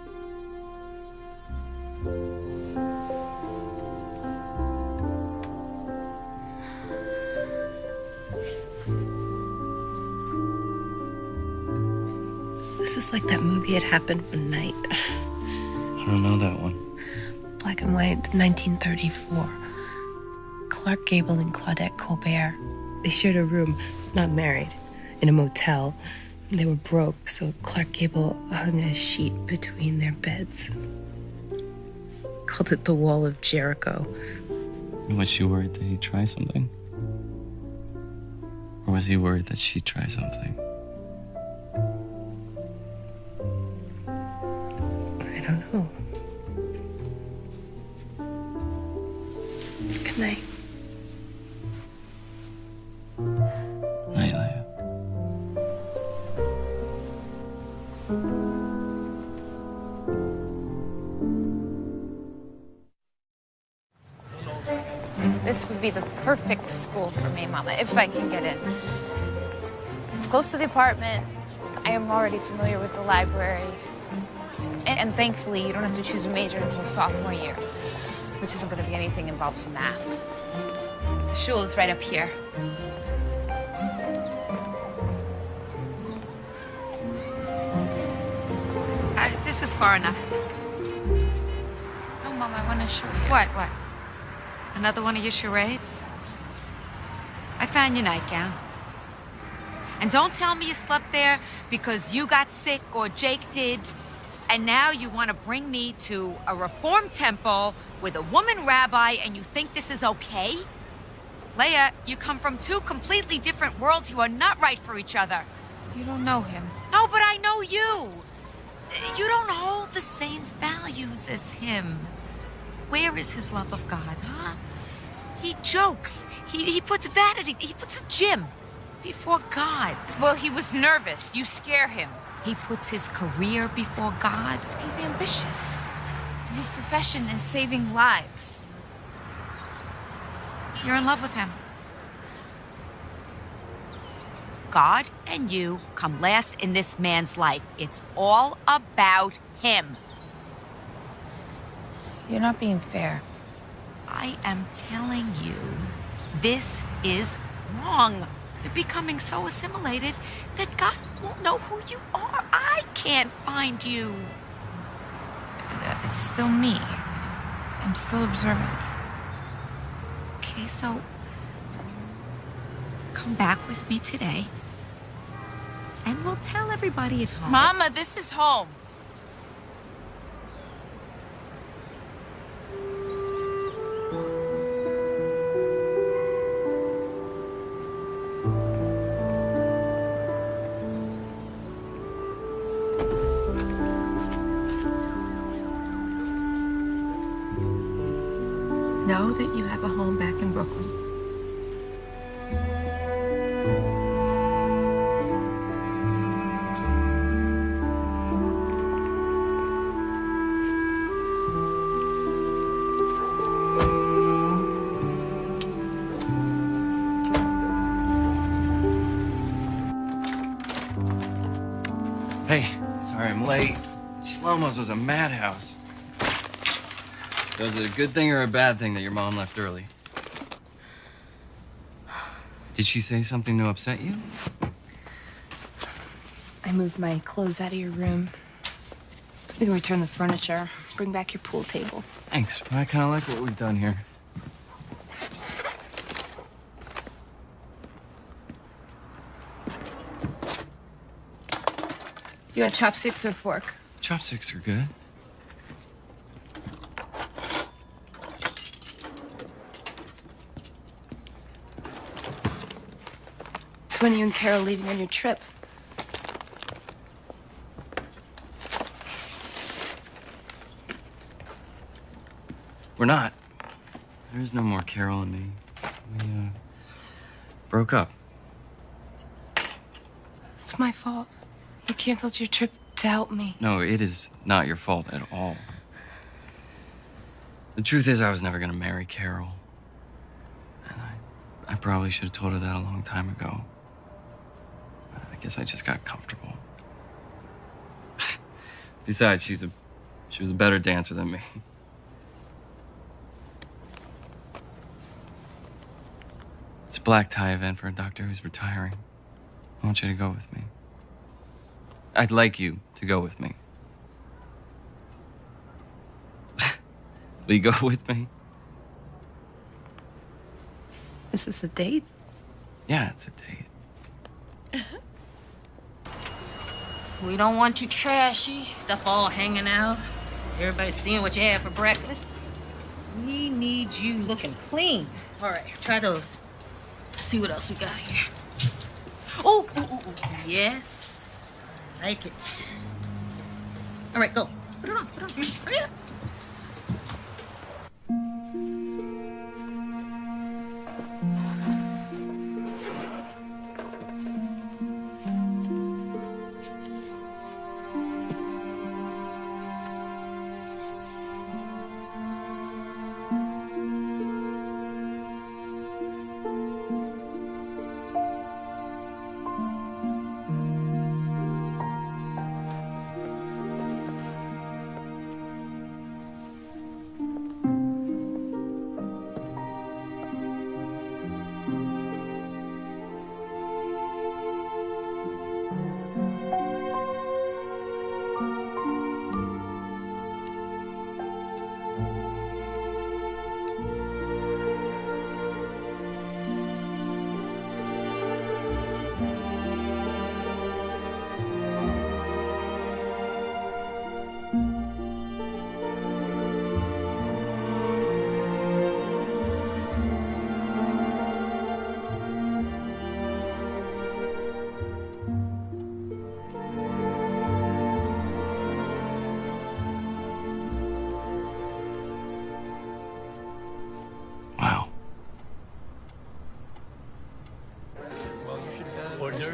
This is like that movie It Happened One Night. I don't know that one. Black and white, 1934. Clark Gable and Claudette Colbert. They shared a room, not married, in a motel. They were broke, so Clark Gable hung a sheet between their beds. Called it the Wall of Jericho. Was she worried that he'd try something? Or was he worried that she'd try something? I don't know. Good night. Night, Leia. This would be the perfect school for me, Mama, if I can get in. It's close to the apartment. I am already familiar with the library. And thankfully, you don't have to choose a major until sophomore year, which isn't going to be anything that involves math. The shul is right up here. This is far enough. Oh, Mom, I want to show you. What? Another one of your charades? I found your nightgown. And don't tell me you slept there because you got sick or Jake did. And now you want to bring me to a reform temple with a woman rabbi and you think this is okay? Leia, you come from two completely different worlds. You are not right for each other. You don't know him. No, but I know you. You don't hold the same values as him. Where is his love of God, huh? He jokes. He puts vanity, he puts a gym before God. Well, he was nervous. You scare him. He puts his career before God. He's ambitious. His profession is saving lives. You're in love with him. God and you come last in this man's life. It's all about him. You're not being fair. I am telling you, this is wrong. You're becoming so assimilated that God won't know who you are. I can't find you. It's still me. I'm still observant. Okay, so come back with me today. And we'll tell everybody at home. Mama, this is home. Know that you have a home back in Brooklyn. Hey, sorry I'm late. Shlomo's was a madhouse. So is it a good thing or a bad thing that your mom left early? Did she say something to upset you? I moved my clothes out of your room. We can return the furniture, bring back your pool table. Thanks, but I kind of like what we've done here. You got chopsticks or fork? Chopsticks are good. It's when you and Carol leaving on your trip. We're not. There's no more Carol and me. We, broke up. It's my fault. You canceled your trip to help me. No, it is not your fault at all. The truth is, I was never gonna marry Carol. And I probably should have told her that a long time ago. I guess I just got comfortable. Besides, she was a better dancer than me. It's a black tie event for a doctor who's retiring. I want you to go with me. I'd like you to go with me. Will you go with me? Is this a date? Yeah, it's a date. We don't want you trashy, stuff all hanging out. Everybody seeing what you had for breakfast. We need you looking clean. All right, try those. See what else we got here. Oh, yes. I like it. All right, go. Put it on, hurry up.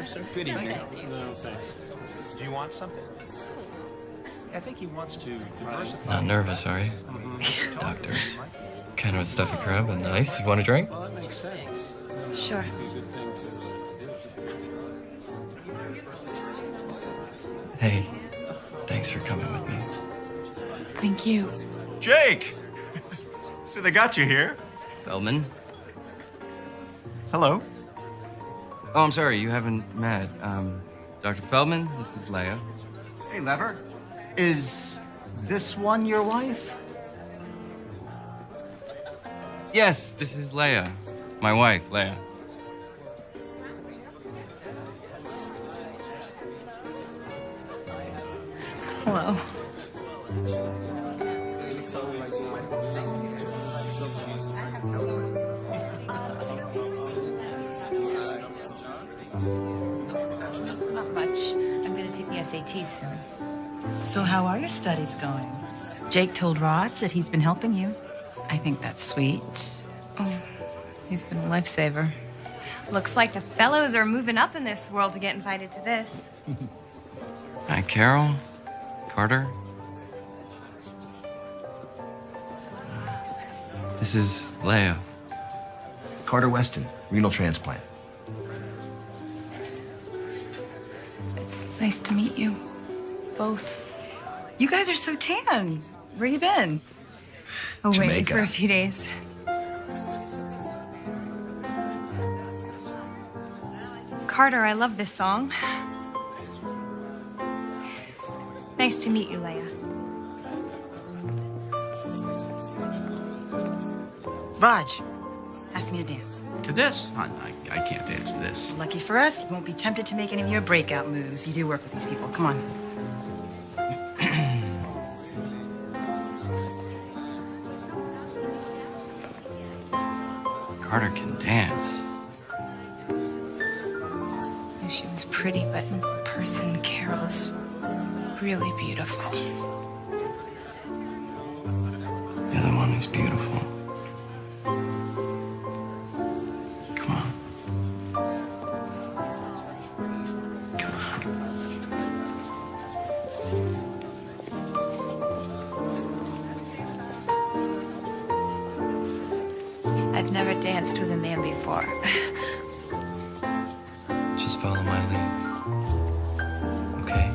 sir. Good evening. No, thanks. Do you want something? I think he wants to diversify. Not nervous, are you? Doctors. Kind of a stuffy crowd, but nice. You want a drink? Well, that makes sense. Sure. It'd be a good thing to do. Hey, thanks for coming with me. Thank you. Jake! So they got you here. Feldman? Hello. Oh, I'm sorry, you haven't met. Dr. Feldman, this is Leia. Hey, Lever. Is this one your wife? Yes, this is Leia. My wife, Leia. Hello. Not much. I'm gonna take the SAT soon. So how are your studies going? Jake told Raj that he's been helping you. I think that's sweet. Oh, he's been a lifesaver. Looks like the fellows are moving up in this world to get invited to this. Hi, Carol. Carter. This is Leia. Carter Weston, renal transplant. It's nice to meet you. Both. You guys are so tan. Where you been? Away Jamaica. for a few days. Carter, I love this song. Nice to meet you, Leia. Raj, ask me to dance. To this? I can't dance to this. Lucky for us, you won't be tempted to make any of your breakout moves. You do work with these people. Come on. Carter can dance. Knew she was pretty, but in person, Carol's really beautiful. You're the one who's beautiful. Come on. Come I've never danced with a man before. Just follow my lead. Okay?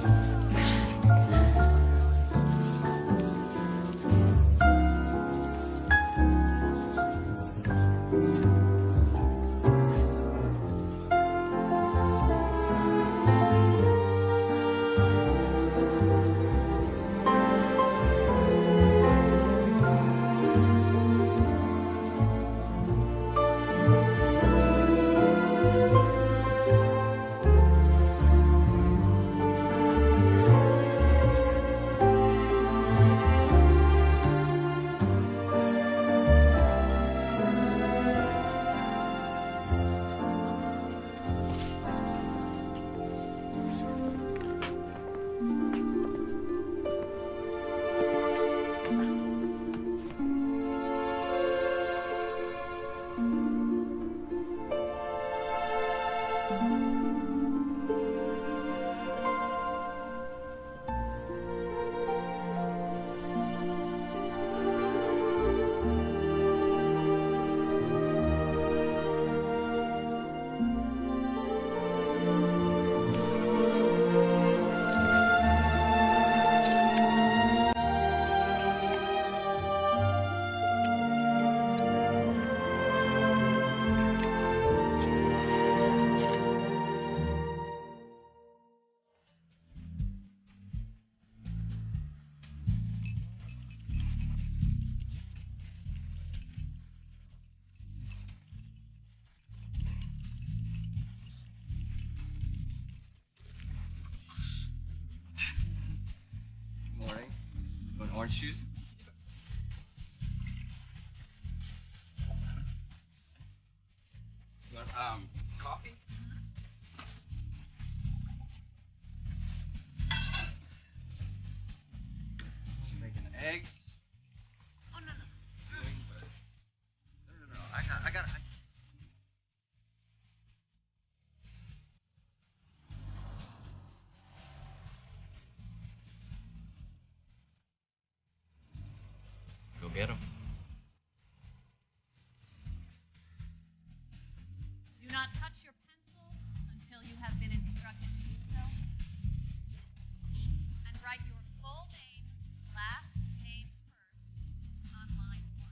Morning. You want orange juice? You want coffee? Making eggs. Oh no. No. I got. get him. Do not touch your pencil until you have been instructed to do so. And write your full name, last name first, on line 1.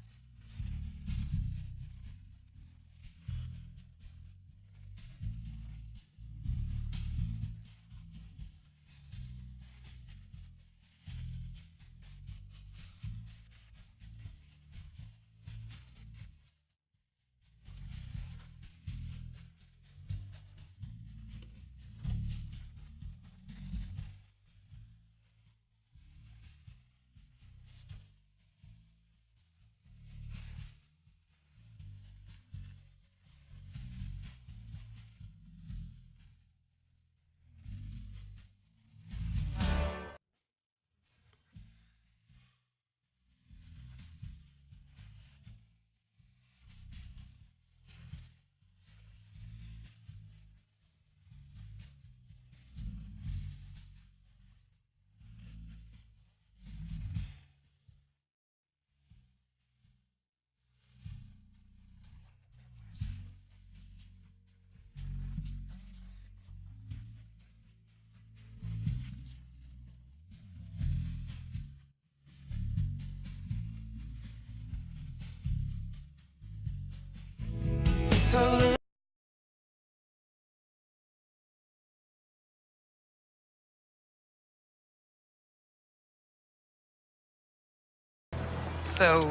So,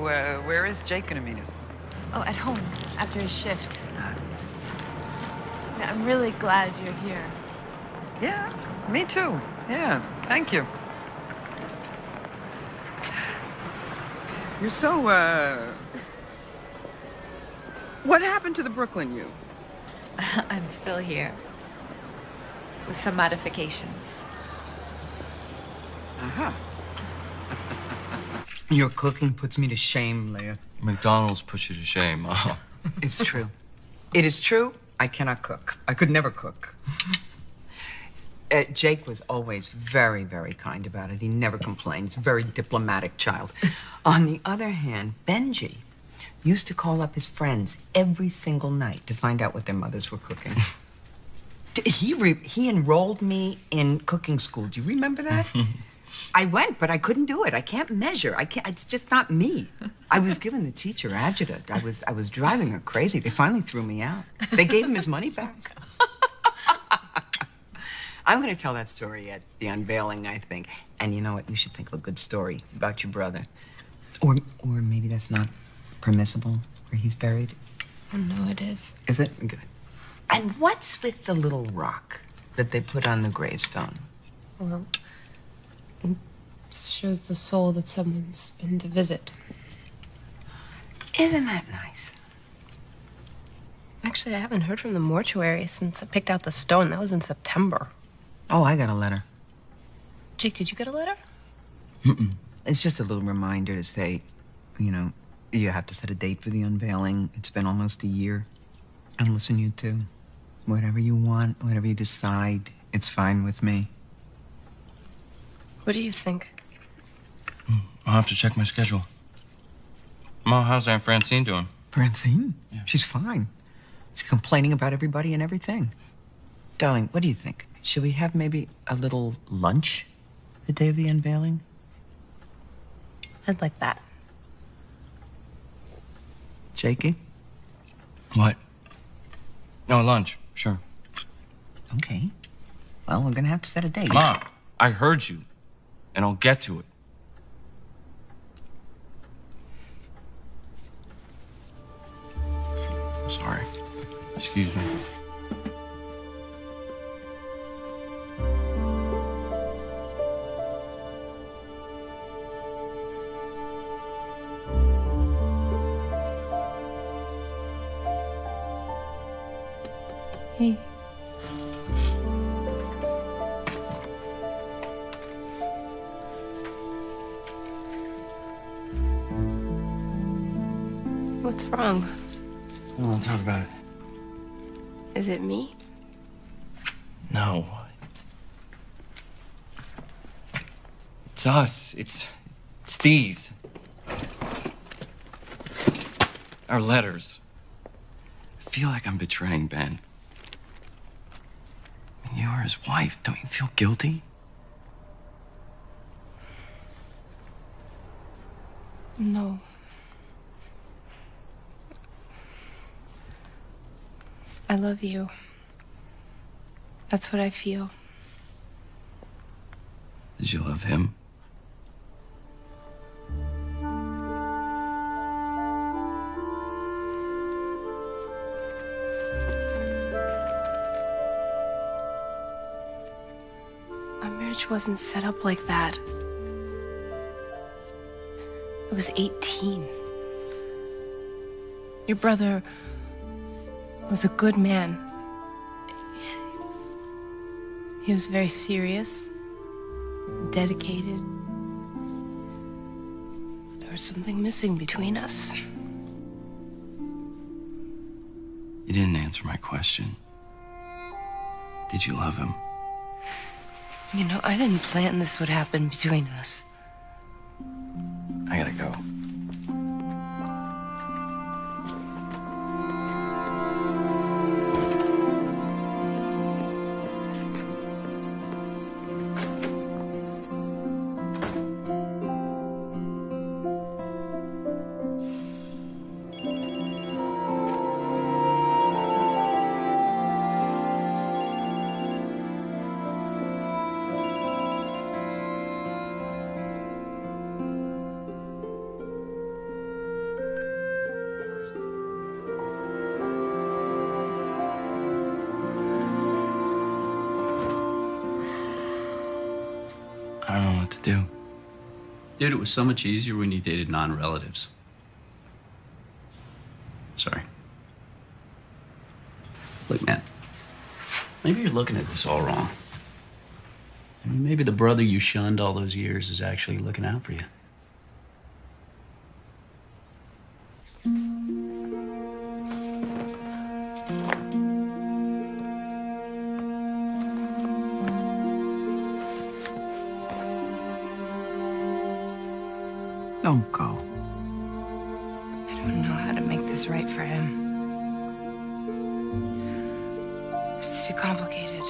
where is Jake gonna meet us? Oh, at home, after his shift. I'm really glad you're here. Yeah, me too. Yeah, thank you. You're so, What happened to the Brooklyn you? I'm still here. With some modifications. Uh-huh. Your cooking puts me to shame, Leia. McDonald's puts you to shame, huh? It's true. It is true. I cannot cook. I could never cook. Jake was always very, very kind about it. He never complained. He's a very diplomatic child. On the other hand, Benji used to call up his friends every single night to find out what their mothers were cooking. He enrolled me in cooking school. Do you remember that? I went, but I couldn't do it. I can't measure. It's just not me. I was giving the teacher adjutant. I was driving her crazy. They finally threw me out. They gave him his money back. I'm going to tell that story at the unveiling, I think. And you know what? You should think of a good story about your brother. Or maybe that's not permissible, where he's buried. Oh, no, it is. Is it? Good. And what's with the little rock that they put on the gravestone? Well, it shows the soul that someone's been to visit. Isn't that nice? Actually, I haven't heard from the mortuary since I picked out the stone. That was in September. Oh, I got a letter. Jake, did you get a letter? Mm-mm. It's just a little reminder to say, you know, you have to set a date for the unveiling. It's been almost a year. And listen, you two, whatever you want, whatever you decide, it's fine with me. What do you think? I'll have to check my schedule. Ma, how's Aunt Francine doing? Francine? Yeah. She's fine. She's complaining about everybody and everything. Darling, what do you think? Should we have maybe a little lunch the day of the unveiling? I'd like that. Jakey? What? No, lunch. Sure. Okay. Well, we're gonna have to set a date. Ma, I heard you, and I'll get to it. Sorry. Excuse me. Hey. What's wrong? I don't want to talk about it. Is it me? No. It's us. It's these. Our letters. I feel like I'm betraying Ben. And you are his wife. Don't you feel guilty? No. I love you. That's what I feel. Did you love him? Our marriage wasn't set up like that. I was 18. Your brother was a good man. He was very serious, dedicated. There was something missing between us. You didn't answer my question. Did you love him? You know, I didn't plan this would happen between us. I gotta go. I don't know what to do. Dude, it was so much easier when you dated non-relatives. Sorry. Look, man, maybe you're looking at this all wrong. I mean, maybe the brother you shunned all those years is actually looking out for you. Don't go. I don't know how to make this right for him. It's too complicated.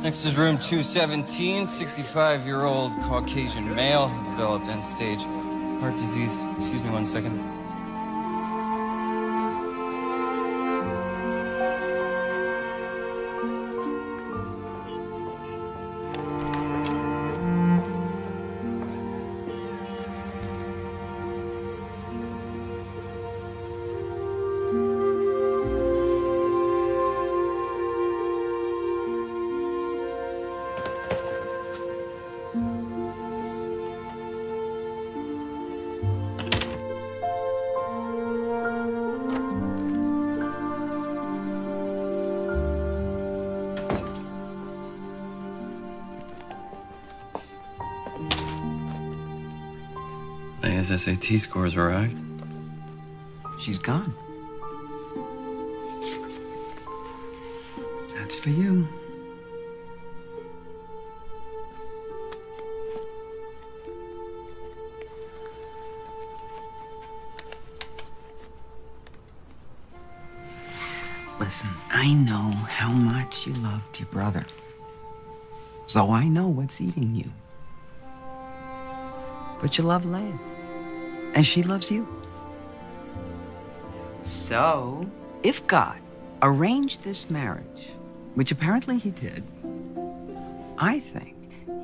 Next is room 217, 65-year-old Caucasian male, developed end-stage heart disease. Excuse me 1 second. His SAT scores arrived. She's gone. That's for you. Listen, I know how much you loved your brother. So I know what's eating you. But you love Leia. And she loves you. So, if God arranged this marriage, which apparently he did, I think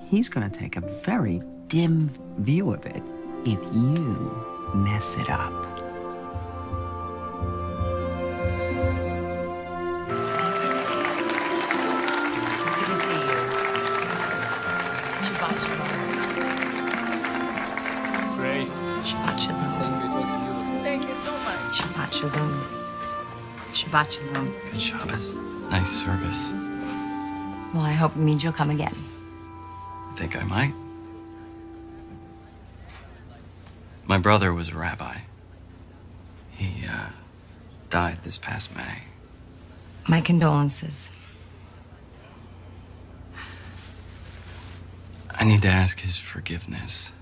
he's gonna take a very dim view of it if you mess it up. Shabbat shalom. Thank you so much. Shabbat shalom. Shabbat shalom. Good Shabbos. Nice service. Well, I hope it means you'll come again. I think I might. My brother was a rabbi. He died this past May. My condolences. I need to ask his forgiveness.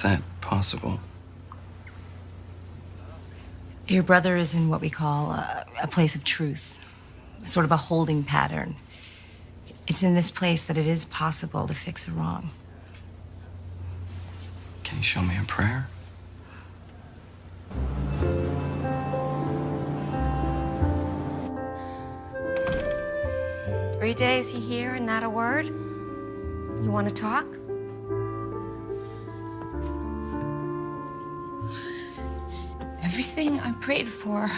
Is that possible? Your brother is in what we call a place of truth, sort of a holding pattern. It's in this place that it is possible to fix a wrong. Can you show me a prayer? Three days you hear and not a word? You want to talk? Everything I prayed for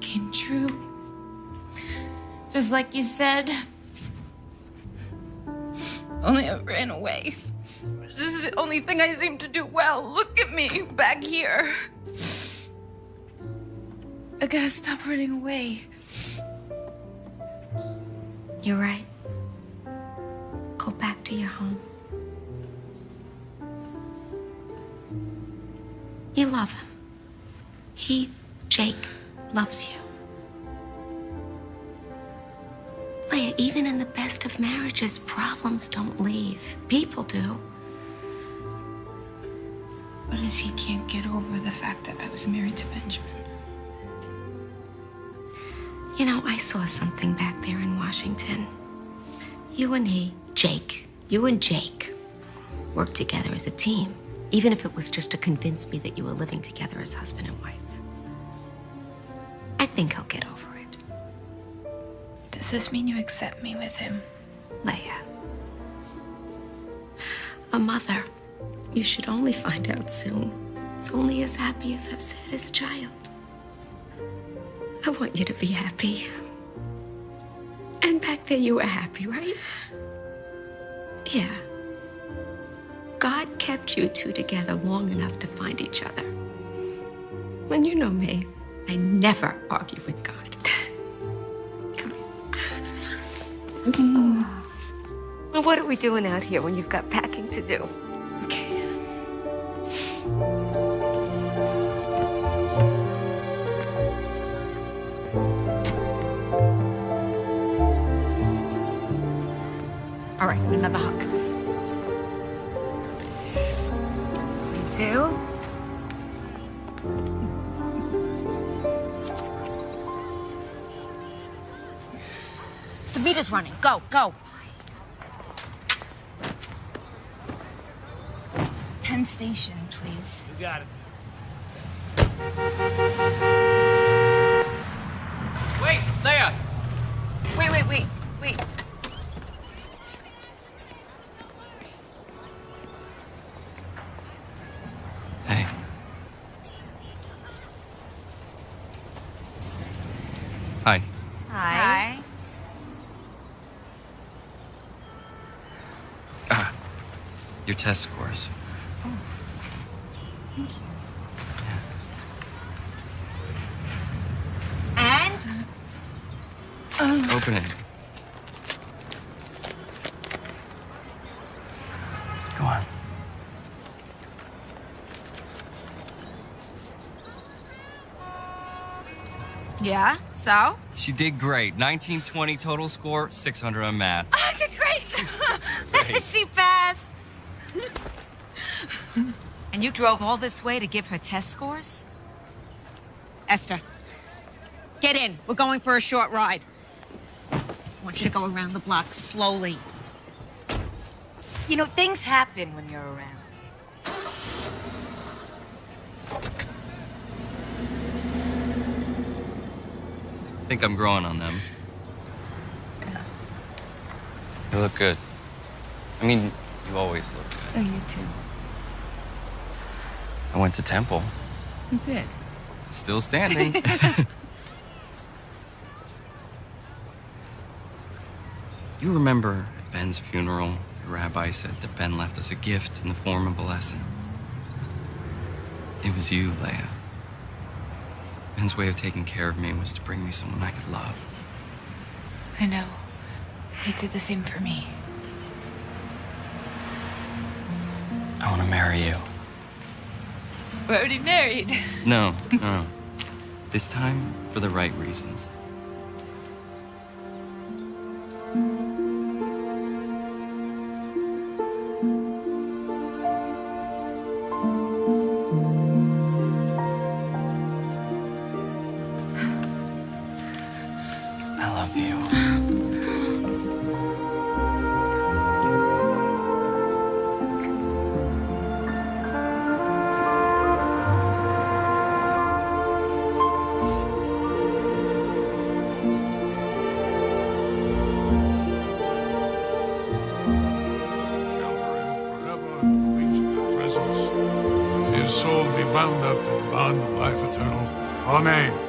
came true. Just like you said. Only I ran away. This is the only thing I seem to do well. Look at me back here. I gotta stop running away. You're right. Go back to your home. You love him. Jake, loves you. Leia, even in the best of marriages, problems don't leave. People do. What if he can't get over the fact that I was married to Benjamin? You know, I saw something back there in Washington. You and Jake, worked together as a team, even if it was just to convince me that you were living together as husband and wife. I think he'll get over it. Does this mean you accept me with him? Leia, a mother, you should only find out soon, is only as happy as her saddest child. I want you to be happy. And back there you were happy, right? Yeah. God kept you two together long enough to find each other. When you know me, I never argue with God. Come here. Well, what are we doing out here when you've got packing to do? Okay. All right, another hug. Me too. The meter's running. Go, go. Penn Station, please. You got it. Wait, Leia! Wait. Hey. Hi. Hi. Your test scores. Thank you. And? Open it. Go on. Yeah, so? She did great. 1920 total score, 600 on math. I did great. Great. She passed. And you drove all this way to give her test scores? Esther, get in. We're going for a short ride. I want you to go around the block slowly. You know, things happen when you're around. I think I'm growing on them. You look good. I mean, you always look good. Oh, you too. I went to Temple. You did. It's still standing. You remember at Ben's funeral, the rabbi said that Ben left us a gift in the form of a lesson. It was you, Leia. Ben's way of taking care of me was to bring me someone I could love. I know. He did the same for me. I want to marry you. We're already married. No. This time, for the right reasons. his soul be bound up in the bond of life eternal. Amen.